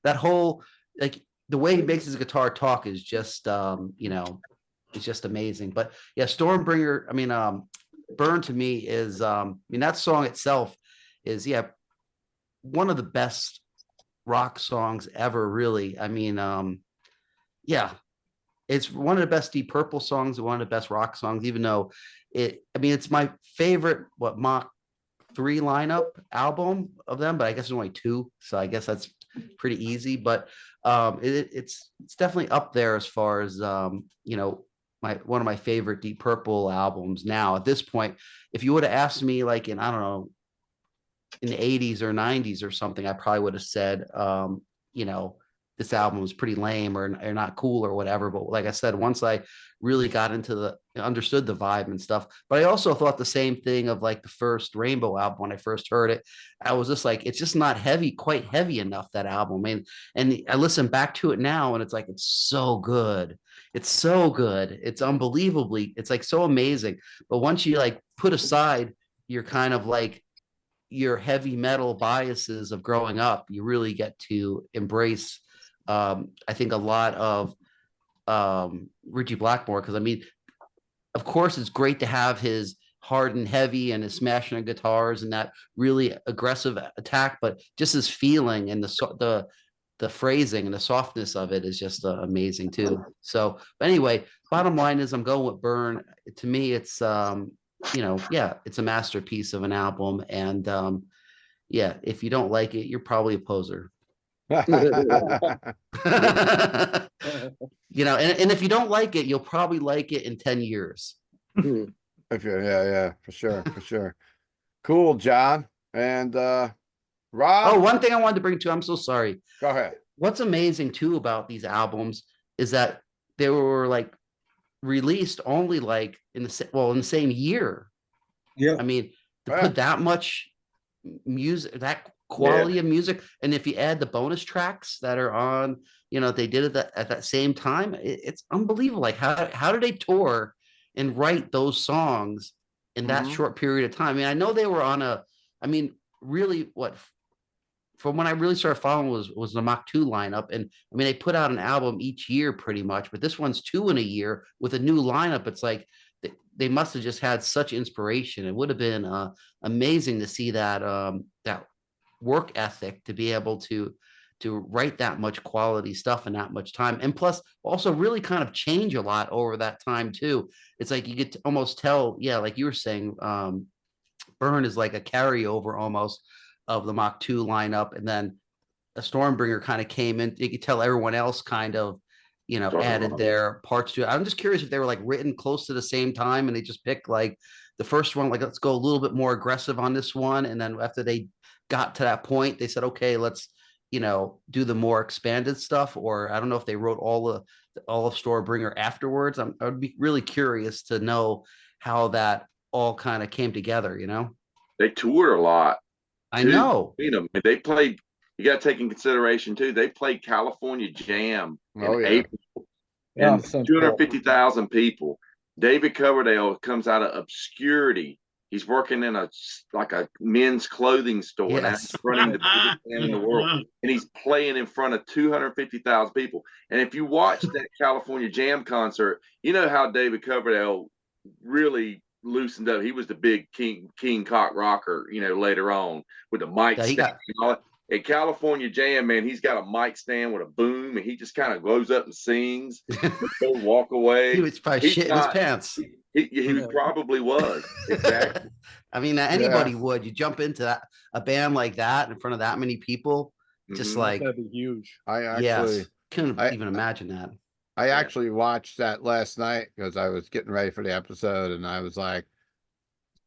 that whole, like the way he makes his guitar talk is just, it's just amazing. But yeah, Stormbringer, I mean, Burn to me is, that song itself is, one of the best rock songs ever, really. I mean, it's one of the best Deep Purple songs and one of the best rock songs, even though it's my favorite, Mach 3 lineup album of them, but I guess there's only 2. So I guess that's pretty easy, but it's definitely up there as far as, one of my favorite Deep Purple albums now at this point. If you would have asked me like in, I don't know, in the 80s or 90s or something, I probably would have said, this album was pretty lame or not cool or whatever. But like I said, once I really got into understood the vibe and stuff, but I also thought the same thing of like the first Rainbow album. When I first heard it, I was just like, it's just not quite heavy enough, that album. And I listen back to it now and it's like, it's so good. It's so good. It's unbelievably, it's like so amazing. But once you like put aside your kind of like your heavy metal biases of growing up, you really get to embrace, I think, a lot of Richie Blackmore. Because I mean, of course, it's great to have his hard and heavy and his smashing on guitars and that really aggressive attack, but just his feeling and the phrasing and the softness of it is just amazing too. So, but anyway, bottom line is I'm going with Burn. To me, it's it's a masterpiece of an album, and if you don't like it, you're probably a poser. And if you don't like it, you'll probably like it in 10 years. Okay, yeah, for sure. Cool, John. And Rob. Oh, one thing I wanted to bring to, I'm so sorry. Go ahead. What's amazing too about these albums is that they were like released only like in the same year. Yeah. I mean, to put that much music, that quality of music, and if you add the bonus tracks that are on, they did it at that same time, it's unbelievable. Like how did they tour and write those songs in that short period of time? I mean, I know they were on really from when I really started following was the Mach 2 lineup. And I mean, they put out an album each year pretty much, but this one's 2 in a year with a new lineup. It's like they must have just had such inspiration. It would have been amazing to see that that work ethic, to be able to write that much quality stuff in that much time. And plus also really kind of change a lot over that time too. It's like you get to almost tell, like you were saying, Burn is like a carryover almost of the Mach 2 lineup, and then a Stormbringer kind of came in. You could tell everyone else kind of, added their parts to it. I'm just curious if they were like written close to the same time and they just picked like the first one, like, let's go a little bit more aggressive on this one. And then after they got to that point, they said, okay, let's, do the more expanded stuff. Or I don't know if they wrote all of Stormbringer afterwards. I'd be really curious to know how that all kind of came together, They toured a lot. I know. They played. You got to take in consideration too. They played California Jam in April, and 250,000 people. David Coverdale comes out of obscurity. He's working in a men's clothing store. Yes. Now he's running the biggest band in the world, and he's playing in front of 250,000 people. And if you watch that California Jam concert, you know how David Coverdale really loosened up. He was the big king cock rocker, later on with the mic stand and all that. in California Jam, man, he's got a mic stand with a boom, and he just kind of goes up and sings. He'll walk away. He was probably He's shitting his pants. He probably was. Exactly. I mean, anybody would. You jump into a band like that in front of that many people, just Mhm. like, That'd be huge. I actually, yes, couldn't even imagine that. I Yeah. actually watched that last night because I was getting ready for the episode, and I was like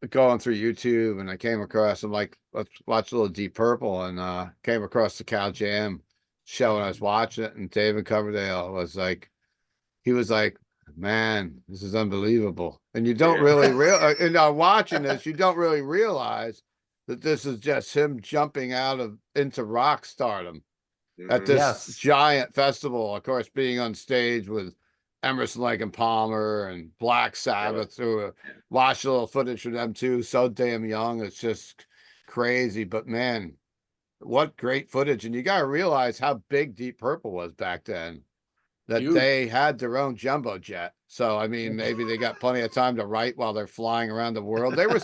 going through YouTube, and I came across, I'm like, let's watch a little Deep Purple, and came across the Cal Jam show, and I was watching it, and David Coverdale was like, he was like, man, this is unbelievable. And you don't really realize, and watching this, you don't really realize that this is just him jumping into rock stardom at this Yes. giant festival. Of course, being on stage with Emerson, Lake and Palmer and Black Sabbath. Watch a little footage from them too. So damn young. It's just crazy. But man, what great footage. And you got to realize how big Deep Purple was back then. That Huge. they had their own jumbo jet. So, I mean, maybe they got plenty of time to write while they're flying around the world. They were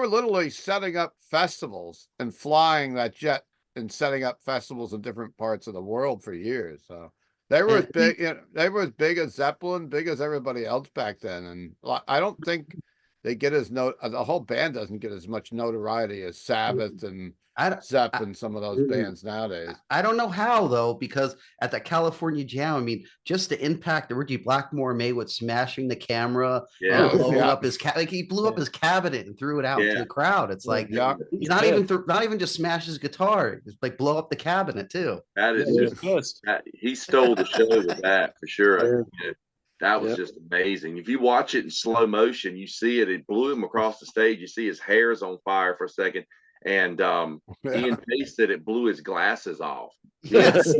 literally setting up festivals and flying that jet and setting up festivals in different parts of the world for years. So they were as big, they were as big as Zeppelin, big as everybody else back then. And I don't think they get the whole band doesn't get as much notoriety as Sabbath and Zepp and some of those bands nowadays. I don't know how though, because at the California Jam, I mean, just the impact that Ricky Blackmore made with smashing the camera, and blowing up his he blew up his cabinet and threw it out to the crowd. It's like he's not even just smash his guitar, it's like blow up the cabinet too. That is he stole the show with that for sure. That was just amazing. If you watch it in slow motion, you see it. It blew him across the stage. You see his hair is on fire for a second. And Ian Pace said it blew his glasses off. Yes.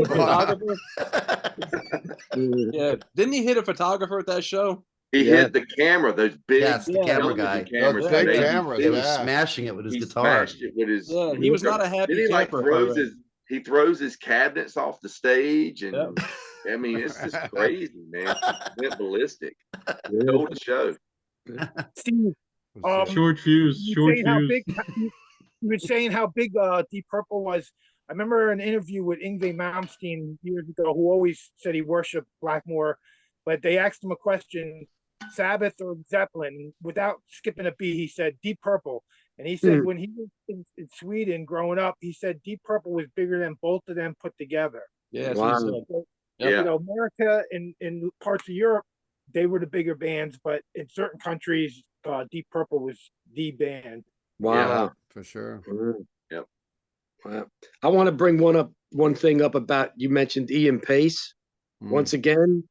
Yeah. Didn't he hit a photographer at that show? He hit the camera, those big the camera guy. cameras. Those big cameras. He was smashing it with his guitar. Smashed it with his, he was not a happy camper. He throws his cabinets off the stage, and I mean, it's just crazy, man. Went ballistic. Stole the show. Steve, Short fuse. You were saying how big Deep Purple was. I remember an interview with Yngwie Malmsteen years ago, who always said he worshipped Blackmore, but they asked him a question, Sabbath or Zeppelin, without skipping a beat, he said Deep Purple. And he said when he was in Sweden growing up, he said Deep Purple was bigger than both of them put together. Yeah, So, you know, America and in parts of Europe, they were the bigger bands, but in certain countries, Deep Purple was the band. Wow. Yeah, for sure. Yep. Wow. I want to bring one thing up about, you mentioned Ian Pace. Once again,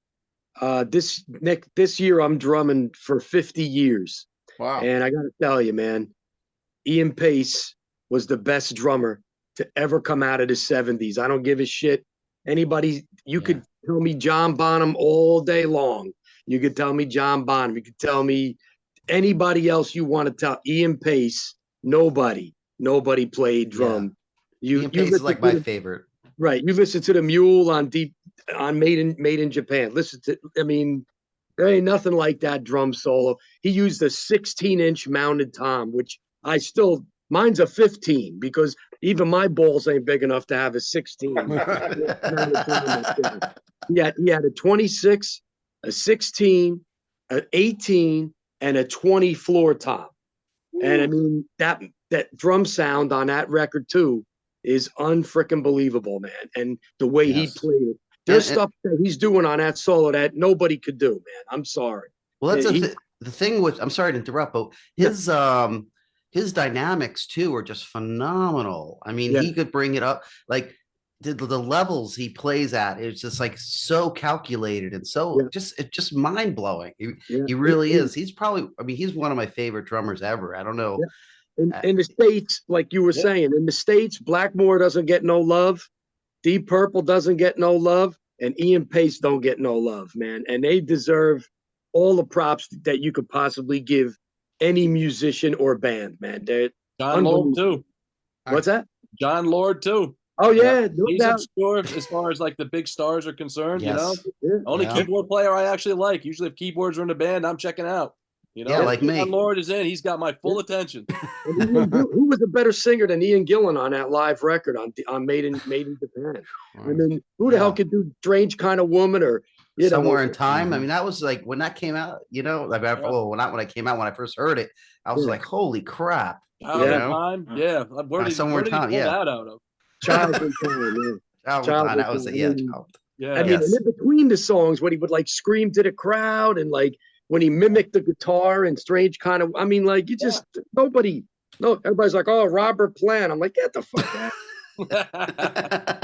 this year I'm drumming for 50 years. Wow. And I got to tell you, man, Ian Pace was the best drummer to ever come out of the 70s. I don't give a shit. Anybody, you could tell me John Bonham all day long. You could tell me John Bonham. You could tell me anybody else you want to tell. Ian Pace, nobody played drum. Ian Pace is like my favorite. Right. You listen to the Mule on Made in Japan. Listen to, I mean, there ain't nothing like that drum solo. He used a 16-inch mounted tom, which mine's a 15 because even my balls ain't big enough to have a 16. He had a 26, a 16, an 18, and a 20 floor tom. And I mean, that drum sound on that record too is unfreaking believable, man. And the way he played it. There's stuff that he's doing on that solo that nobody could do, man. I'm sorry. Well, that's the thing with, I'm sorry to interrupt, but his dynamics too are just phenomenal. I mean, he could bring it up like the levels he plays at. It's just like so calculated and so it's just mind blowing. He really is. He's probably, I mean, he's one of my favorite drummers ever. I don't know. In the States, like you were saying, in the States, Blackmore doesn't get no love. Deep Purple doesn't get no love, and Ian Pace don't get no love, man. And they deserve all the props that you could possibly give any musician or band, man. They're John Lord too. What's that? John Lord too. Oh yeah, no he's doubt. obscure as far as like the big stars are concerned. Yes. You know, only keyboard player I actually like. Usually, if keyboards are in the band, I'm checking out. You know, like me. John Lord is in. He's got my full attention. Who was a better singer than Ian Gillan on that live record on Made in Japan? I mean, who the hell could do Strange Kind of Woman or Somewhere in Time? I mean, that was like when that came out. Like, well, not when it came out. When I first heard it, I was like, "Holy crap!" Time, yeah. Somewhere in Time, pull that out of? Child in Time, yeah. Child that was Time. Child. Yeah. I mean, and in between the songs, when he would like scream to the crowd and like when he mimicked the guitar and Strange Kind of, I mean, like you just everybody's like, oh, Robert Plant. I'm like, get the fuck out.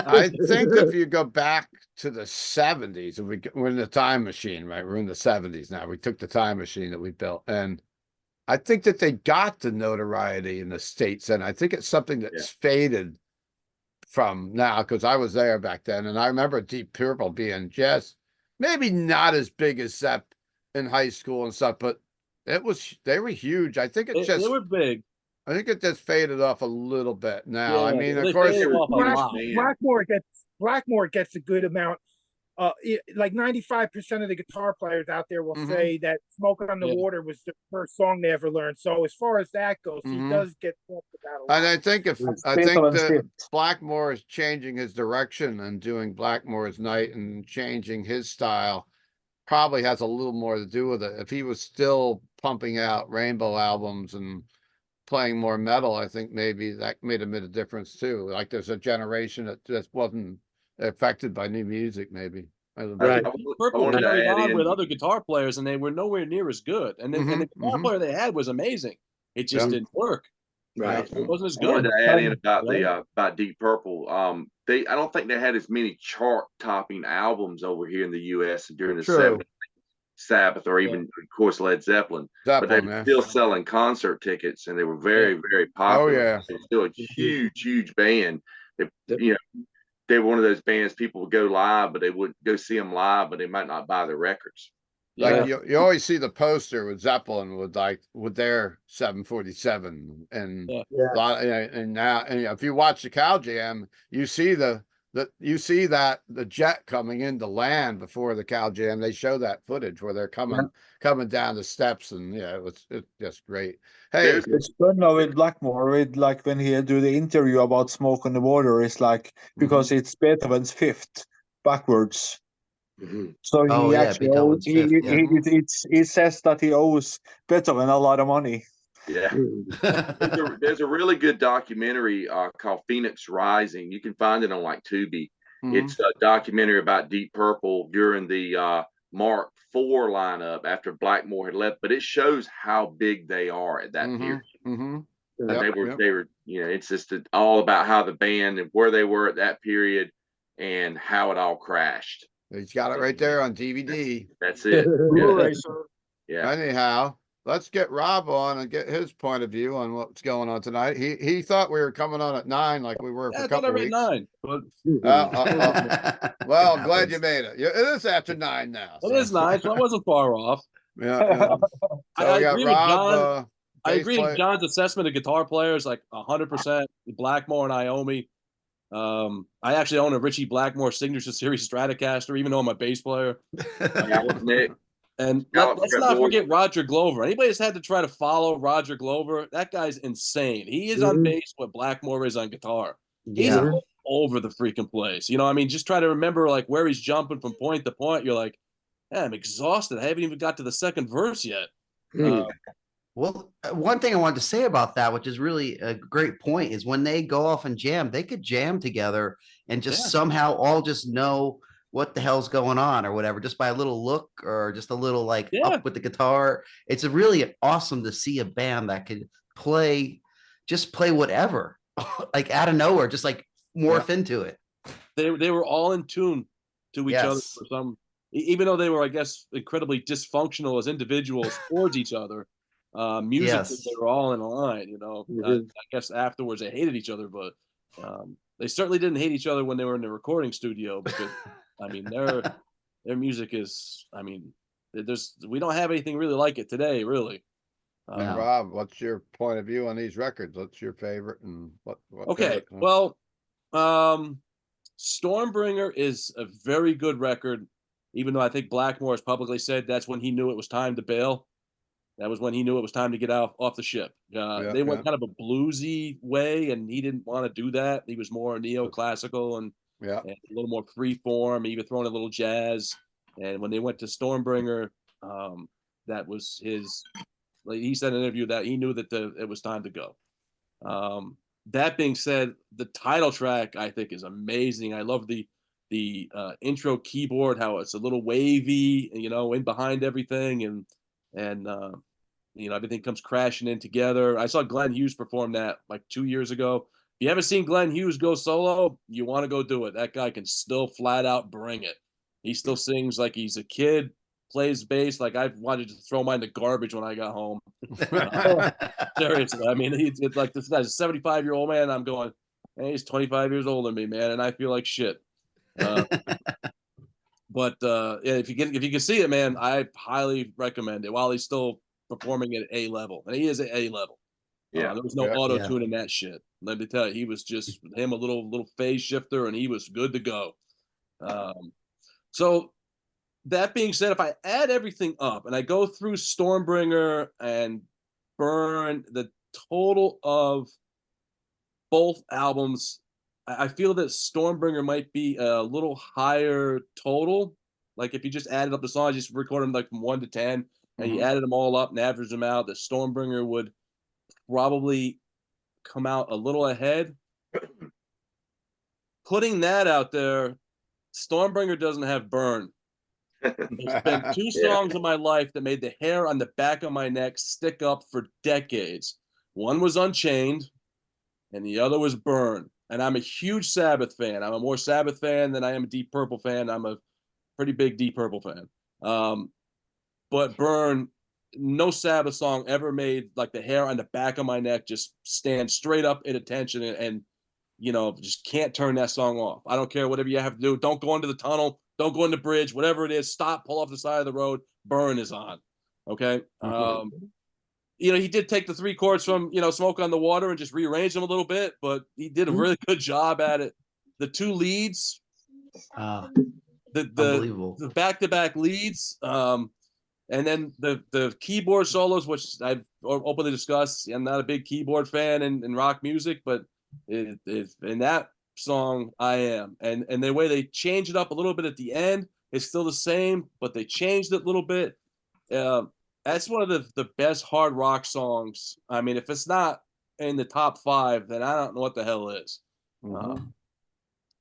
I think if you go back to the 70s, we're in the time machine, right? We're in the 70s now. We took the time machine that we built, and I think that they got the notoriety in the States, and I think it's something that's faded from now, because I was there back then, and I remember Deep Purple being just maybe not as big as Zepp in high school and stuff, but they were huge. I think they were big. I think it just faded off a little bit now. I mean, of course, Blackmore gets a good amount. Like 95% of the guitar players out there will say that "Smoke on the Water" was the first song they ever learned. So as far as that goes, he does get talked about a lot. And I think that Blackmore is changing his direction and doing Blackmore's Night and changing his style probably has a little more to do with it. If he was still pumping out Rainbow albums and playing more metal, I think maybe that made a difference too. Like there's a generation that just wasn't affected by new music, maybe. Right. Purple carried on with other guitar players, and they were nowhere near as good. And then the guitar player they had was amazing. It just didn't work. Right. It wasn't as I good. wanted to add in about Deep Purple. I don't think they had as many chart-topping albums over here in the U.S. during the 70s. Sabbath or even, of course, Led Zeppelin. But they were still selling concert tickets, and they were very, very popular. Oh, yeah. They were still a huge band. They were one of those bands people would go live, but they wouldn't go see them live, but they might not buy their records. Like you always see the poster with Zeppelin with their 747 and a lot, and now if you watch the Cow Jam, you see the jet coming into land before the Cow Jam. They show that footage where they're coming down the steps, and it's just great. Hey, it's fun now with Blackmore, with like when he do the interview about Smoke on the Water, it's like because it's Beethoven's fifth backwards. So he he says that he owes Beethoven a lot of money. Yeah. There's a really good documentary called Phoenix Rising. You can find it on like Tubi. It's a documentary about Deep Purple during the Mark IV lineup after Blackmore had left, but it shows how big they are at that period. They were, it's just all about how the band and where they were at that period and how it all crashed. He's got it right there on DVD. That's it. Yeah. Anyhow, let's get Rob on and get his point of view on what's going on tonight. He thought we were coming on at 9 like we were for a couple weeks. 9. But... well, I'm glad you made it. It is after 9 now. It is 9, so I wasn't far off. Yeah. So I agree with John. I agree with John's assessment of guitar players, like 100%. Blackmore and Iommi. I actually own a Richie Blackmore Signature Series Stratocaster, even though I'm a bass player. And let's not forget Roger Glover. Anybody that's had to try to follow Roger Glover, that guy's insane. He is on bass what Blackmore is on guitar. He's all over the freaking place. Just try to remember like where he's jumping from point to point. You're like, I'm exhausted. I haven't even got to the second verse yet. Well, one thing I wanted to say about that, which is really a great point, is when they go off and jam, they could jam together and just somehow all just know what the hell's going on or whatever, just by a little look or just a little up with the guitar. It's really awesome to see a band that could play whatever, like out of nowhere, just like morph into it. They were all in tune to each other for some, even though they were, I guess, incredibly dysfunctional as individuals towards each other. Musically, they were all in a line, I guess afterwards they hated each other, but they certainly didn't hate each other when they were in the recording studio, because their music is, we don't have anything really like it today, really. Rob, what's your point of view on these records? What's your favorite and what okay, well, Stormbringer is a very good record, even though I think Blackmore has publicly said that's when he knew it was time to bail. That was when he knew it was time to get off the ship. They went kind of a bluesy way, and he didn't want to do that. He was more neoclassical and a little more free form, even throwing a little jazz. And when they went to Stormbringer, that was his. Like he said in an interview that he knew that it was time to go. That being said, the title track I think is amazing. I love the intro keyboard, how it's a little wavy, you know, in behind everything, and you know, everything comes crashing in together. I saw Glenn Hughes perform that like 2 years ago. If you haven't seen Glenn Hughes go solo, you want to go do it. That guy can still flat out bring it. He still sings like he's a kid, plays bass. Like I wanted to throw mine in the garbage when I got home. Seriously, I mean, it's like this guy's a 75-year-old man. I'm going, hey, he's 25 years older than me, man, and I feel like shit. But yeah, if you can see it, man, I highly recommend it while he's still performing at A level, and he is at A level. Yeah, there was no auto tune in that shit. Let me tell you, he was just him, a little phase shifter, and he was good to go. So that being said, if I add everything up and I go through Stormbringer and Burn, the total of both albums, I feel that Stormbringer might be a little higher total. Like if you just added up the songs, just recorded them like from 1 to 10, and you added them all up and averaged them out, the Stormbringer would probably come out a little ahead. Putting that out there, Stormbringer doesn't have Burn. There's been 2 songs in my life that made the hair on the back of my neck stick up for decades. One was Unchained, and the other was Burn. And I'm a huge Sabbath fan. I'm a more Sabbath fan than I am a Deep Purple fan. I'm a pretty big Deep Purple fan. But Burn, no Sabbath song ever made like the hair on the back of my neck just stand straight up at attention and you know, just can't turn that song off. I don't care whatever you have to do. Don't go into the tunnel. Don't go in the bridge. Whatever it is, stop, pull off the side of the road. Burn is on. Okay. You know, he did take the 3 chords from, you know, Smoke on the Water and just rearrange them a little bit, but he did a really good job at it. The 2 leads, the back-to-back leads, and then the keyboard solos, which I've openly discussed. I'm not a big keyboard fan in rock music, but in that song I am. And the way they change it up a little bit at the end, it's still the same, but they changed it a little bit. That's one of the best hard rock songs. I mean, if it's not in the top 5, then I don't know what the hell is.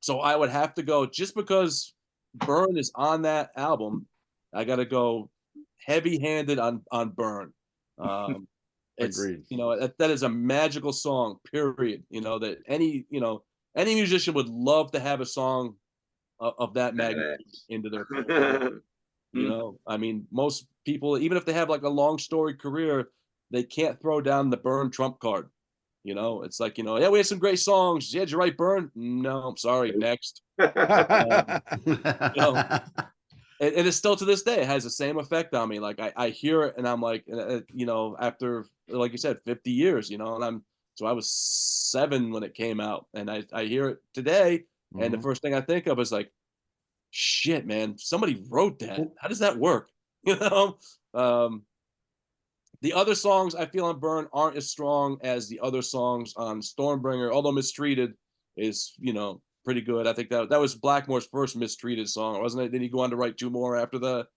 So I would have to go, just because Burn is on that album, I got to go heavy-handed on Burn. It's Agreed. You know, that is a magical song, period. You know, that any musician would love to have a song of that magnitude into their you know, I mean, most people, even if they have like a long storied career, they can't throw down the Burn trump card. You know, it's like, you know, yeah, we had some great songs. Yeah, did you write Burn? No, I'm sorry. Next. You know, and it's still to this day, it has the same effect on me. Like I hear it and I'm like, you know, after, like you said, 50 years, you know, and I was 7 when it came out, and I hear it today. And the first thing I think of is like, shit, man, somebody wrote that. How does that work? You know, the other songs I feel on Burn aren't as strong as the other songs on Stormbringer, although Mistreated is, you know, pretty good. I think that was Blackmore's first Mistreated song, wasn't it? Did he go on to write 2 more after that?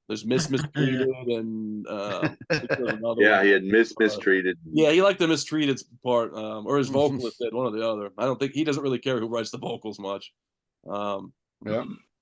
There's Mistreated and yeah, he had Mistreated. Yeah, he liked the Mistreated part, or his vocalist did, one or the other. I don't think he doesn't really care who writes the vocals much.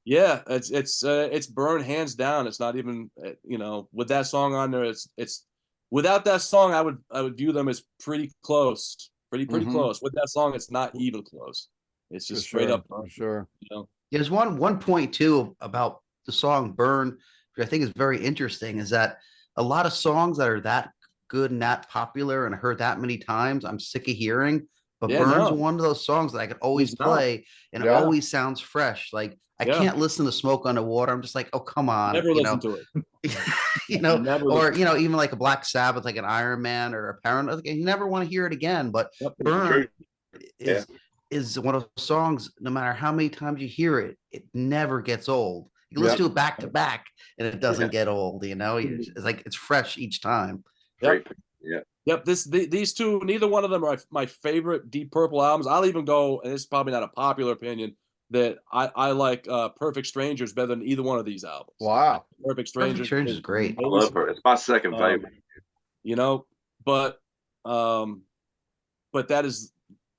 Yeah, it's Burn hands down. It's not even, you know, with that song on there, it's without that song, I would view them as pretty close, pretty close. With that song, it's not even close. It's just straight up Burn, sure. You know? There's one point too about the song Burn, which I think is very interesting, is that a lot of songs that are that good and that popular and heard that many times, I'm sick of hearing. But Burn's one of those songs that I could always play, and it always sounds fresh. Like I can't listen to Smoke on the Water. I'm just like, oh, come on. Never listen to it. You know, or, you know, even like a Black Sabbath, like an Iron Man or a Paranoid, you never want to hear it again. But Burn is one of those songs, no matter how many times you hear it, it never gets old. You listen to it back to back, and it doesn't get old. You know, it's like it's fresh each time. Great. Yeah. Yep. These two, neither one of them are my favorite Deep Purple albums. I'll even go, and it's probably not a popular opinion, that I like Perfect Strangers better than either one of these albums. Wow. Perfect Strangers is great. I love her. It's my second favorite. You know, but that is,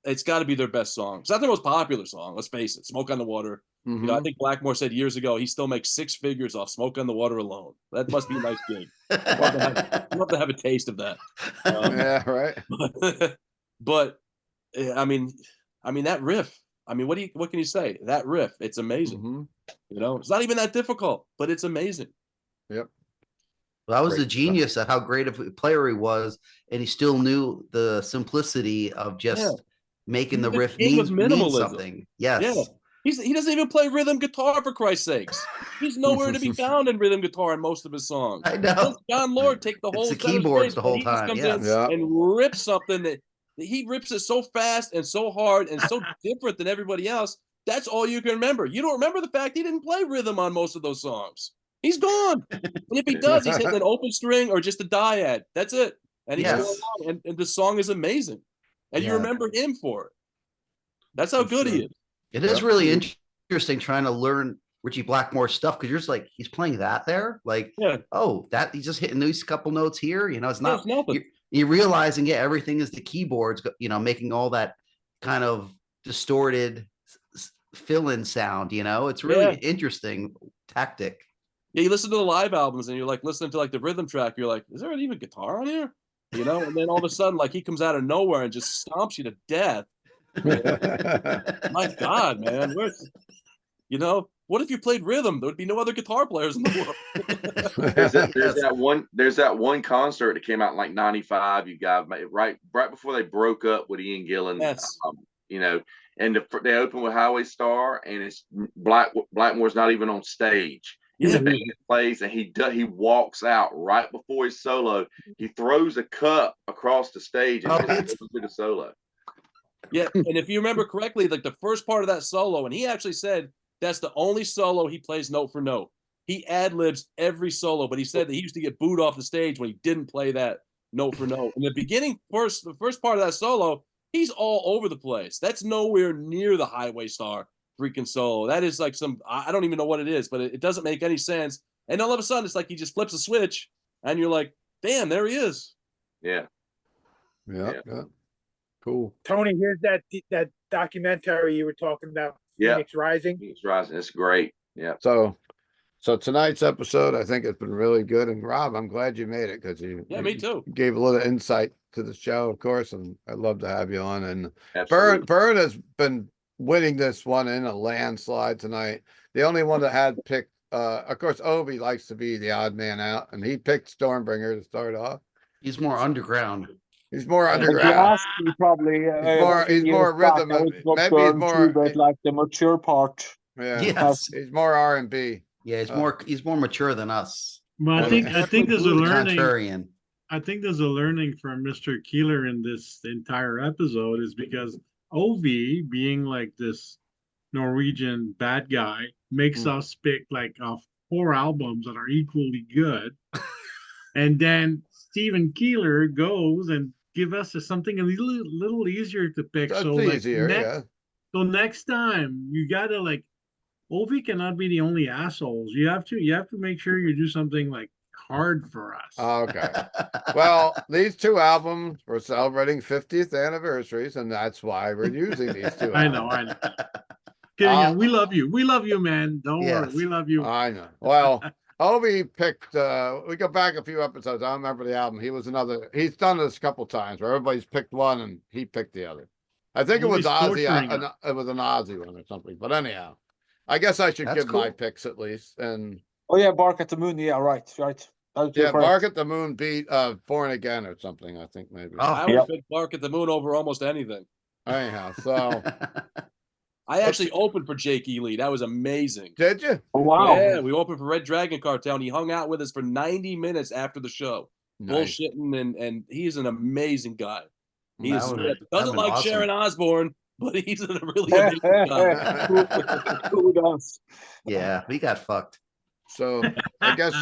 it's got to be their best song. It's not their most popular song. Let's face it. Smoke on the Water. Mm-hmm. You know, I think Blackmore said years ago he still makes 6 figures off Smoke on the Water alone. That must be a nice gig. I'd love to have a taste of that. Yeah, right. But I mean that riff. I mean, what can you say? That riff, it's amazing. Mm-hmm. You know, it's not even that difficult, but it's amazing. Yep. Well, that was the genius of how great of a player he was, and he still knew the simplicity of just making the riff mean something. Yes. Yeah. He doesn't even play rhythm guitar, for Christ's sakes. He's nowhere to be found in rhythm guitar in most of his songs. I know. John Lord take the whole the keyboards the whole time. Comes Yes. in and rips something that he rips it so fast and so hard and so different than everybody else. That's all you can remember. You don't remember the fact he didn't play rhythm on most of those songs. He's gone. And if he does, he's hitting an open string or just a dyad. That's it. And he's going on. And the song is amazing. And you remember him for it. That's how good he is. It is really interesting trying to learn Richie Blackmore's stuff, because you're just like, he's playing that there? Like, oh, that he's just hitting these couple notes here. You know, it's not you're realizing everything is the keyboards, you know, making all that kind of distorted fill-in sound, you know. It's really interesting tactic. Yeah, you listen to the live albums and you're like listening to like the rhythm track, you're like, is there even guitar on here? You know, and then all of a sudden, like, he comes out of nowhere and just stomps you to death. My God, man. You know, what if you played rhythm? There would be no other guitar players in the world. There's that one concert that came out in like '95. You guys, right before they broke up with Ian Gillan. Yes. You know, and they open with Highway Star, and it's Blackmore's not even on stage. Yeah. The band plays, and he walks out right before his solo. He throws a cup across the stage and just goes to the solo. Yeah, and if you remember correctly, like the first part of that solo, and he actually said that's the only solo he plays note for note. He ad-libs every solo, but he said that he used to get booed off the stage when he didn't play that note for note. In the beginning, the first part of that solo, he's all over the place. That's nowhere near the Highway Star freaking solo. That is like I don't even know what it is, but it doesn't make any sense. And all of a sudden, it's like he just flips a switch, and you're like, damn, there he is. Yeah. Cool. Tony, here's that documentary you were talking about, Phoenix Rising. Phoenix Rising, it's great. Yeah. So tonight's episode, I think, has been really good. And Rob, I'm glad you made it, because me too. Gave a little insight to the show, of course, and I'd love to have you on. And Byrne has been winning this one in a landslide tonight. The only one that had picked, of course, Ovi likes to be the odd man out, and he picked Stormbringer to start off. He's more underground. He's more underground. Probably. He's more rhythm. Maybe he's more, but like the mature part. Yeah. Yes. He's more R&B. Yeah, he's more mature than us. But I think there's a learning. Contrarian. I think there's a learning from Mr. Keeler in this entire episode, is because Ovi, being like this Norwegian bad guy, makes us pick like 4 albums that are equally good. And then Stephen Keeler goes and give us something a little easier to pick. That's so easier, so next time you gotta like, Ovi cannot be the only assholes. You have to make sure you do something like hard for us. Okay. Well, these 2 albums were celebrating 50th anniversaries, and that's why we're using these 2 I albums. know. Kidding, we love you, man. Don't worry, we love you. I know. Well, Ovi picked, we go back a few episodes. I don't remember the album. He's done this a couple times where everybody's picked one and he picked the other. I think it was Ozzy. It was an Ozzy one or something. But anyhow, I guess I should give my picks at least. And Bark at the Moon. Yeah, right. Bark at the Moon beat Born Again or something, I think maybe. I would pick Bark at the Moon over almost anything. Anyhow, so I actually opened for Jake Ely. That was amazing. Did you? Oh, wow. Yeah, we opened for Red Dragon Cartel, and he hung out with us for 90 minutes after the show. Nice. Bullshitting, and he's an amazing guy. He doesn't like awesome. Sharon Osbourne, but he's a really amazing guy. Who does? Yeah, we got fucked. So I guess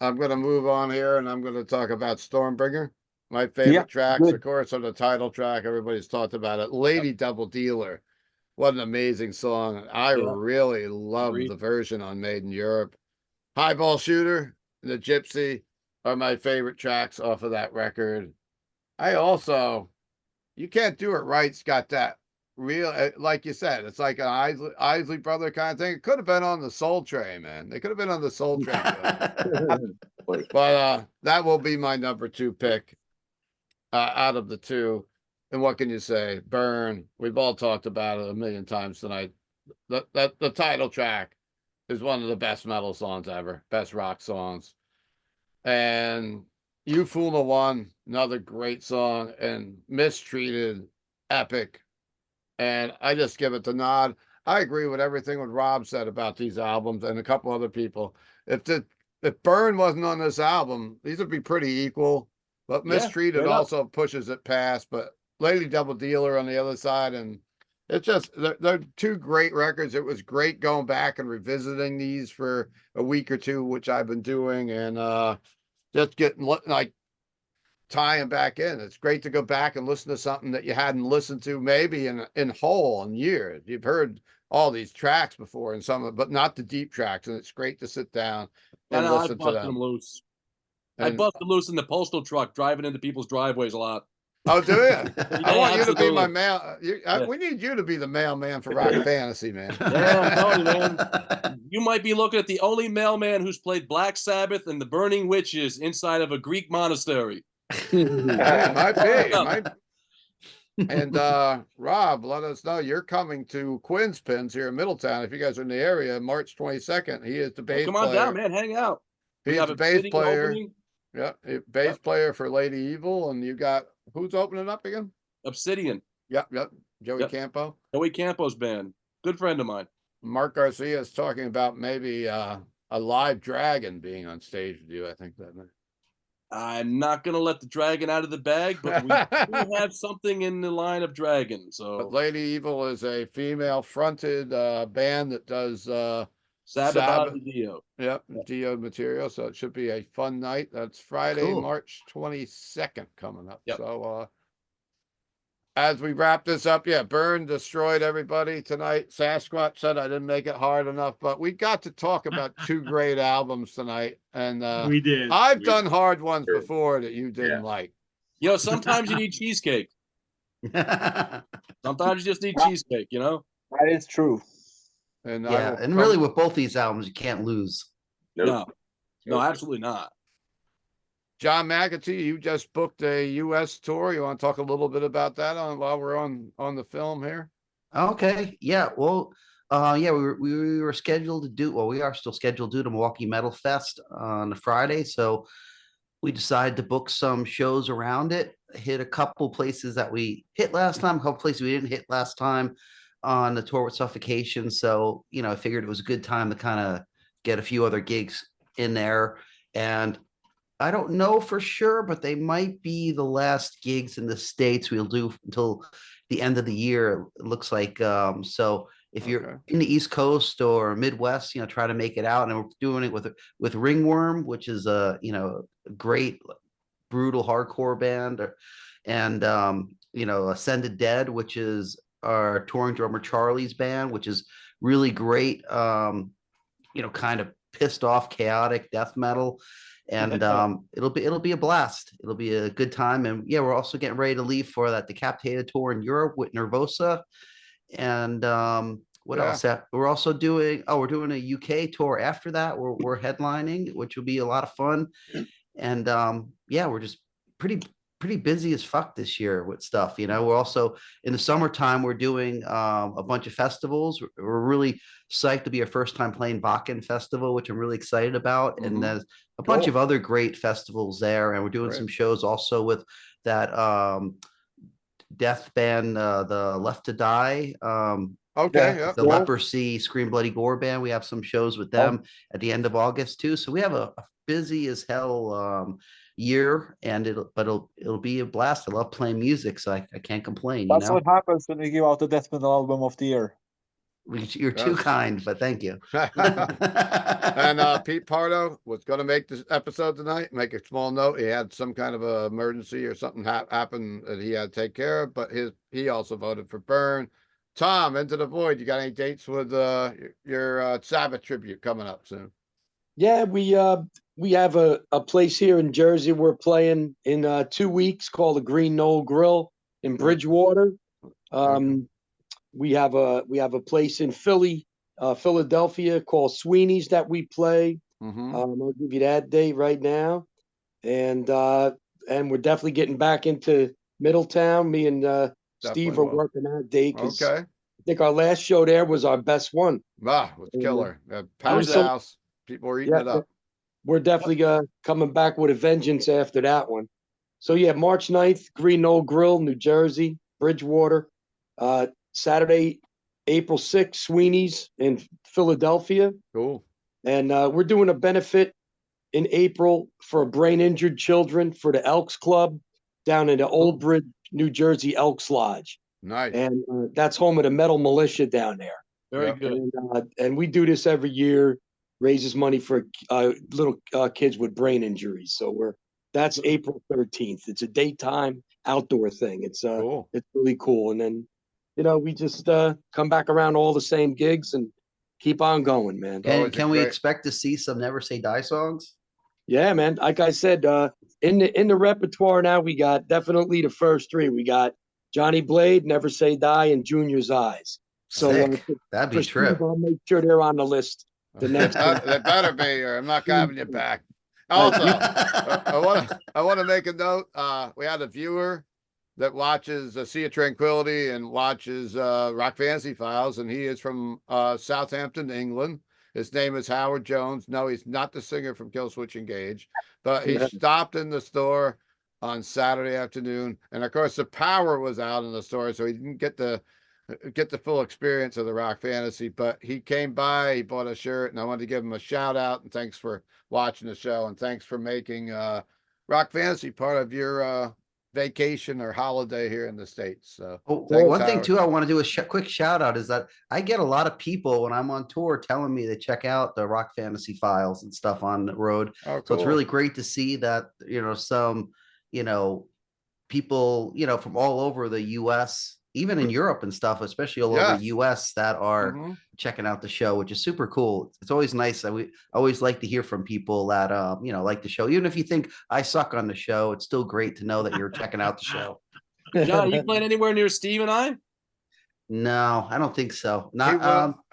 I'm going to move on here, and I'm going to talk about Stormbringer. My favorite tracks, good. of course, are the title track. Everybody's talked about it. Lady Double Dealer. What an amazing song. I really love the version on Made in Europe. Highball Shooter and the Gypsy are my favorite tracks off of that record. I also, You Can't Do It Right's got that real, like you said, it's like an Isley Brother kind of thing. It could have been on the Soul Train, man. They could have been on the Soul Train. But that will be my number 2 pick out of the two. And what can you say? Burn. We've all talked about it a million times tonight. The title track is one of the best metal songs ever, best rock songs. And You Fool the One, another great song, and Mistreated, epic. And I just give it the nod. I agree with everything what Rob said about these albums and a couple other people. If Burn wasn't on this album, these would be pretty equal. But Mistreated also pushes it past. But Lady Double Dealer on the other side, and it's just they're two great records. It was great going back and revisiting these for a week or two, which I've been doing, and just getting like tying back in. It's great to go back and listen to something that you hadn't listened to maybe in whole in years. You've heard all these tracks before and some, but not the deep tracks, and it's great to sit down and listen to them. Loose. I busted loose in the postal truck driving into people's driveways a lot. Oh, do you? I want you to be my absolutely. mail. We need you to be the mailman for Rock Fantasy, man. Yeah, I'm telling you, man. You might be looking at the only mailman who's played Black Sabbath and the Burning Witches inside of a Greek monastery. It might be. And Rob, let us know you're coming to Quinn's Pins here in Middletown. If you guys are in the area, March 22nd. He is the bass player. Come on down, man. Hang out. He's the bass player. Opening. Yeah, bass player for Lady Evil, and you got who's opening up again? Obsidian. Yep. Joey Campo. Joey Campo's band. Good friend of mine. Mark Garcia is talking about maybe a live dragon being on stage with you. I think that. I'm not gonna let the dragon out of the bag, but we do have something in the line of dragon. So, but Lady Evil is a female-fronted band that does Sabbath Dio. Yep, Dio material. So it should be a fun night. That's Friday, March 22nd coming up. Yep. So as we wrap this up, Burn destroyed everybody tonight. Sasquatch said I didn't make it hard enough, but we got to talk about 2 great albums tonight. And we did. I've done hard ones before that you didn't like. Sometimes you need cheesecake. Sometimes you just need cheesecake, That is true. And and really with both these albums, you can't lose. No, absolutely not. John McAtee, you just booked a U.S. tour. You want to talk a little bit about that while we're on the film here? Okay. Yeah. Well, we were scheduled to do. Well, we are still scheduled to do the Milwaukee Metal Fest on a Friday, so we decided to book some shows around it. Hit a couple places that we hit last time, a couple places we didn't hit last time on the tour with Suffocation. So, I figured it was a good time to kind of get a few other gigs in there. And I don't know for sure, but they might be the last gigs in the States we'll do until the end of the year. It looks like, so if you're in the East Coast or Midwest, try to make it out. And we're doing it with Ringworm, which is a great brutal hardcore band, and Ascended Dead, which is our touring drummer Charlie's band, which is really great, kind of pissed off, chaotic death metal. And it'll be a blast. It'll be a good time. And we're also getting ready to leave for that Decapitated tour in Europe with Nervosa. And what else? We're also doing we're doing a UK tour after that. We're headlining, which will be a lot of fun. And we're just pretty busy as fuck this year with stuff. We're also in the summertime, we're doing a bunch of festivals. We're really psyched to be our first time playing Bakken Festival, which I'm really excited about. And there's a bunch of other great festivals there. And we're doing some shows also with that death band, the Left to Die. The Leprosy Scream Bloody Gore band. We have some shows with them at the end of August too. So we have a busy as hell year, and it'll be a blast. I love playing music, so I can't complain. That's what happens when you give out the death metal album of the year. You're too kind, but thank you. And Pete Pardo was going to make this episode tonight, make a small note. He had some kind of a emergency or something happen that he had to take care of, but he also voted for Byrne. Tom, Into the Void, you got any dates with your Sabbath tribute coming up soon? Yeah, we have a place here in Jersey we're playing in 2 weeks called the Green Knoll Grill in Bridgewater. We have a place in Philadelphia called Sweeney's that we play. I'll give you that date right now, and we're definitely getting back into Middletown. Me and Steve are working that date because I think our last show there was our best one. Wow, it was killer. Pound's house. People were eating it up. We're definitely coming back with a vengeance after that one. So yeah, March 9th, Green Knoll Grill, New Jersey, Bridgewater. Saturday, April 6th, Sweeney's in Philadelphia. Cool. And we're doing a benefit in April for brain injured children for the Elks Club down in the Old Bridge, New Jersey Elks Lodge. Nice. And that's home of the Metal Militia down there. Very good. And we do this every year, raises money for little kids with brain injuries. So that's April 13th. It's a daytime outdoor thing. It's cool. It's really cool. And then, we just come back around all the same gigs and keep on going, man. Can we expect to see some Never Say Die songs? Yeah, man. Like I said, in the repertoire now, we got definitely the first three. We got Johnny Blade, Never Say Die, and Junior's Eyes. So that'd be a trip. I'll make sure they're on the list. The next they better be, or I'm not having you back. Also, I want to make a note. We had a viewer that watches Sea of Tranquility and watches Rock Fantasy Files, and he is from Southampton, England. His name is Howard Jones. No, he's not the singer from Killswitch Engage, but he stopped in the store on Saturday afternoon, and of course the power was out in the store, so he didn't get the full experience of the Rock Fantasy. But he came by, he bought a shirt, and I wanted to give him a shout out and thanks for watching the show, and thanks for making Rock Fantasy part of your vacation or holiday here in the States. So one thing too, I want to do a quick shout out is that I get a lot of people when I'm on tour telling me to check out the Rock Fantasy Files and stuff on the road. Oh, cool. So it's really great to see that, some, people, from all over the US, even in Europe and stuff, especially all over the US that are checking out the show, which is super cool. It's always nice. I always like to hear from people that, like the show. Even if you think I suck on the show, it's still great to know that you're checking out the show. John, are you playing anywhere near Steve and I? No, I don't think so.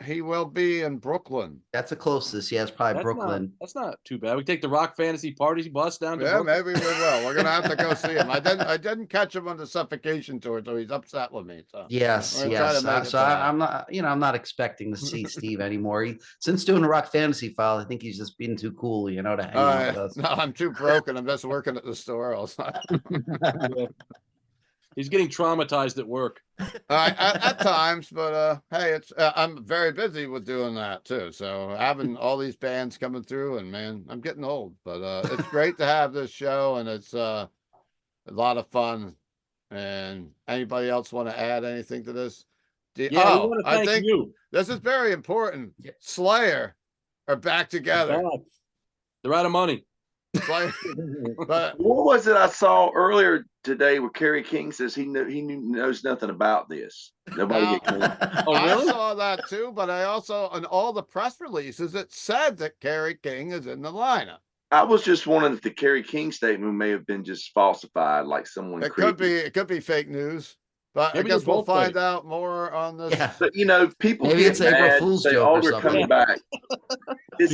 He will be in Brooklyn. That's the closest. Yeah, it's probably Brooklyn. That's not too bad. We take the Rock Fantasy Party bus down to Brooklyn. Maybe we will. We're gonna have to go see him. I didn't catch him on the Suffocation tour, so he's upset with me. So yes. So I'm not, I'm not expecting to see Steve anymore. Since doing the Rock Fantasy File, I think he's just been too cool, to hang out with us. No, I'm too broken. I'm just working at the store all the time. He's getting traumatized at work. At times, but hey, I'm very busy with doing that too. So having all these bands coming through, and man, I'm getting old. But it's great to have this show, and it's a lot of fun. And anybody else want to add anything to this? I think this is very important. Slayer are back together. They're out of money. But what was it I saw earlier today where Kerry King says he knows nothing about this? Nobody I saw that too, but I also, in all the press releases, it said that Kerry King is in the lineup. I was just wondering if the Kerry King statement may have been just falsified, like someone. It could be fake news, but maybe I guess we'll find out more on this. Yeah. But people maybe get it's April Fool's joke they're coming back. It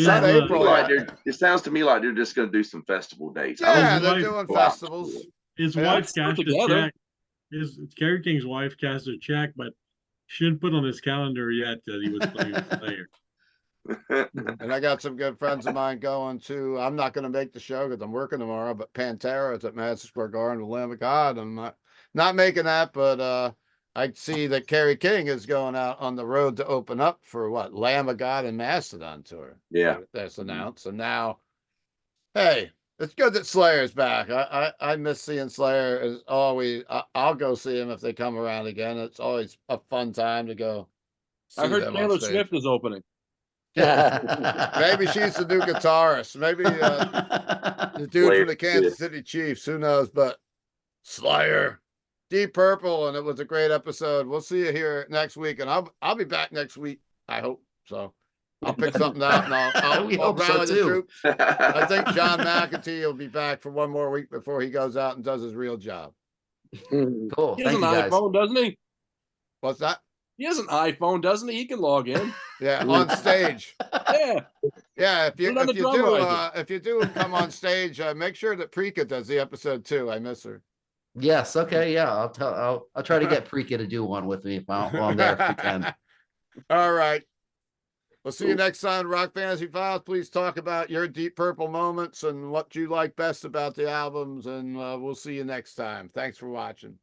sounds to me like they're just going to do some festival dates. Yeah, they're doing festivals. His wife cashed a check. Kerry King's wife cashed a check, but she didn't put on his calendar yet that he was playing Slayer. And I got some good friends of mine going to. I'm not going to make the show because I'm working tomorrow. But Pantera is at Madison Square Garden with Lamb of God. I'm not making that, but I see that Kerry King is going out on the road to open up for Lamb of God and Mastodon tour. Yeah, that's announced. And now, hey, it's good that Slayer's back. I miss seeing Slayer. As always, I'll go see him if they come around again. It's always a fun time to go I see heard them on Taylor stage. Swift is opening. Maybe she's the new guitarist. Maybe the dude Slayer, from the Kansas City Chiefs. Who knows? But Slayer, Deep Purple, and it was a great episode. We'll see you here next week, and I'll be back next week. I hope so. I'll pick something out and I'll We hope so, rally the too. troops. I think John McAtee will be back for one more week before he goes out and does his real job. Cool. He has Thank an you, guys. iPhone, doesn't he? What's that? He has an iPhone, doesn't he? He can log in. Yeah, on stage. Yeah. Yeah, if you Put it on the drum line. if you do come on stage, make sure that Preeka does the episode too. I miss her. Yes. Okay. Yeah. I'll try to get Preeka to do one with me while I'm there if you can. All right. We'll see you next time, Rock Fantasy Files. Please talk about your Deep Purple moments and what you like best about the albums, and we'll see you next time. Thanks for watching.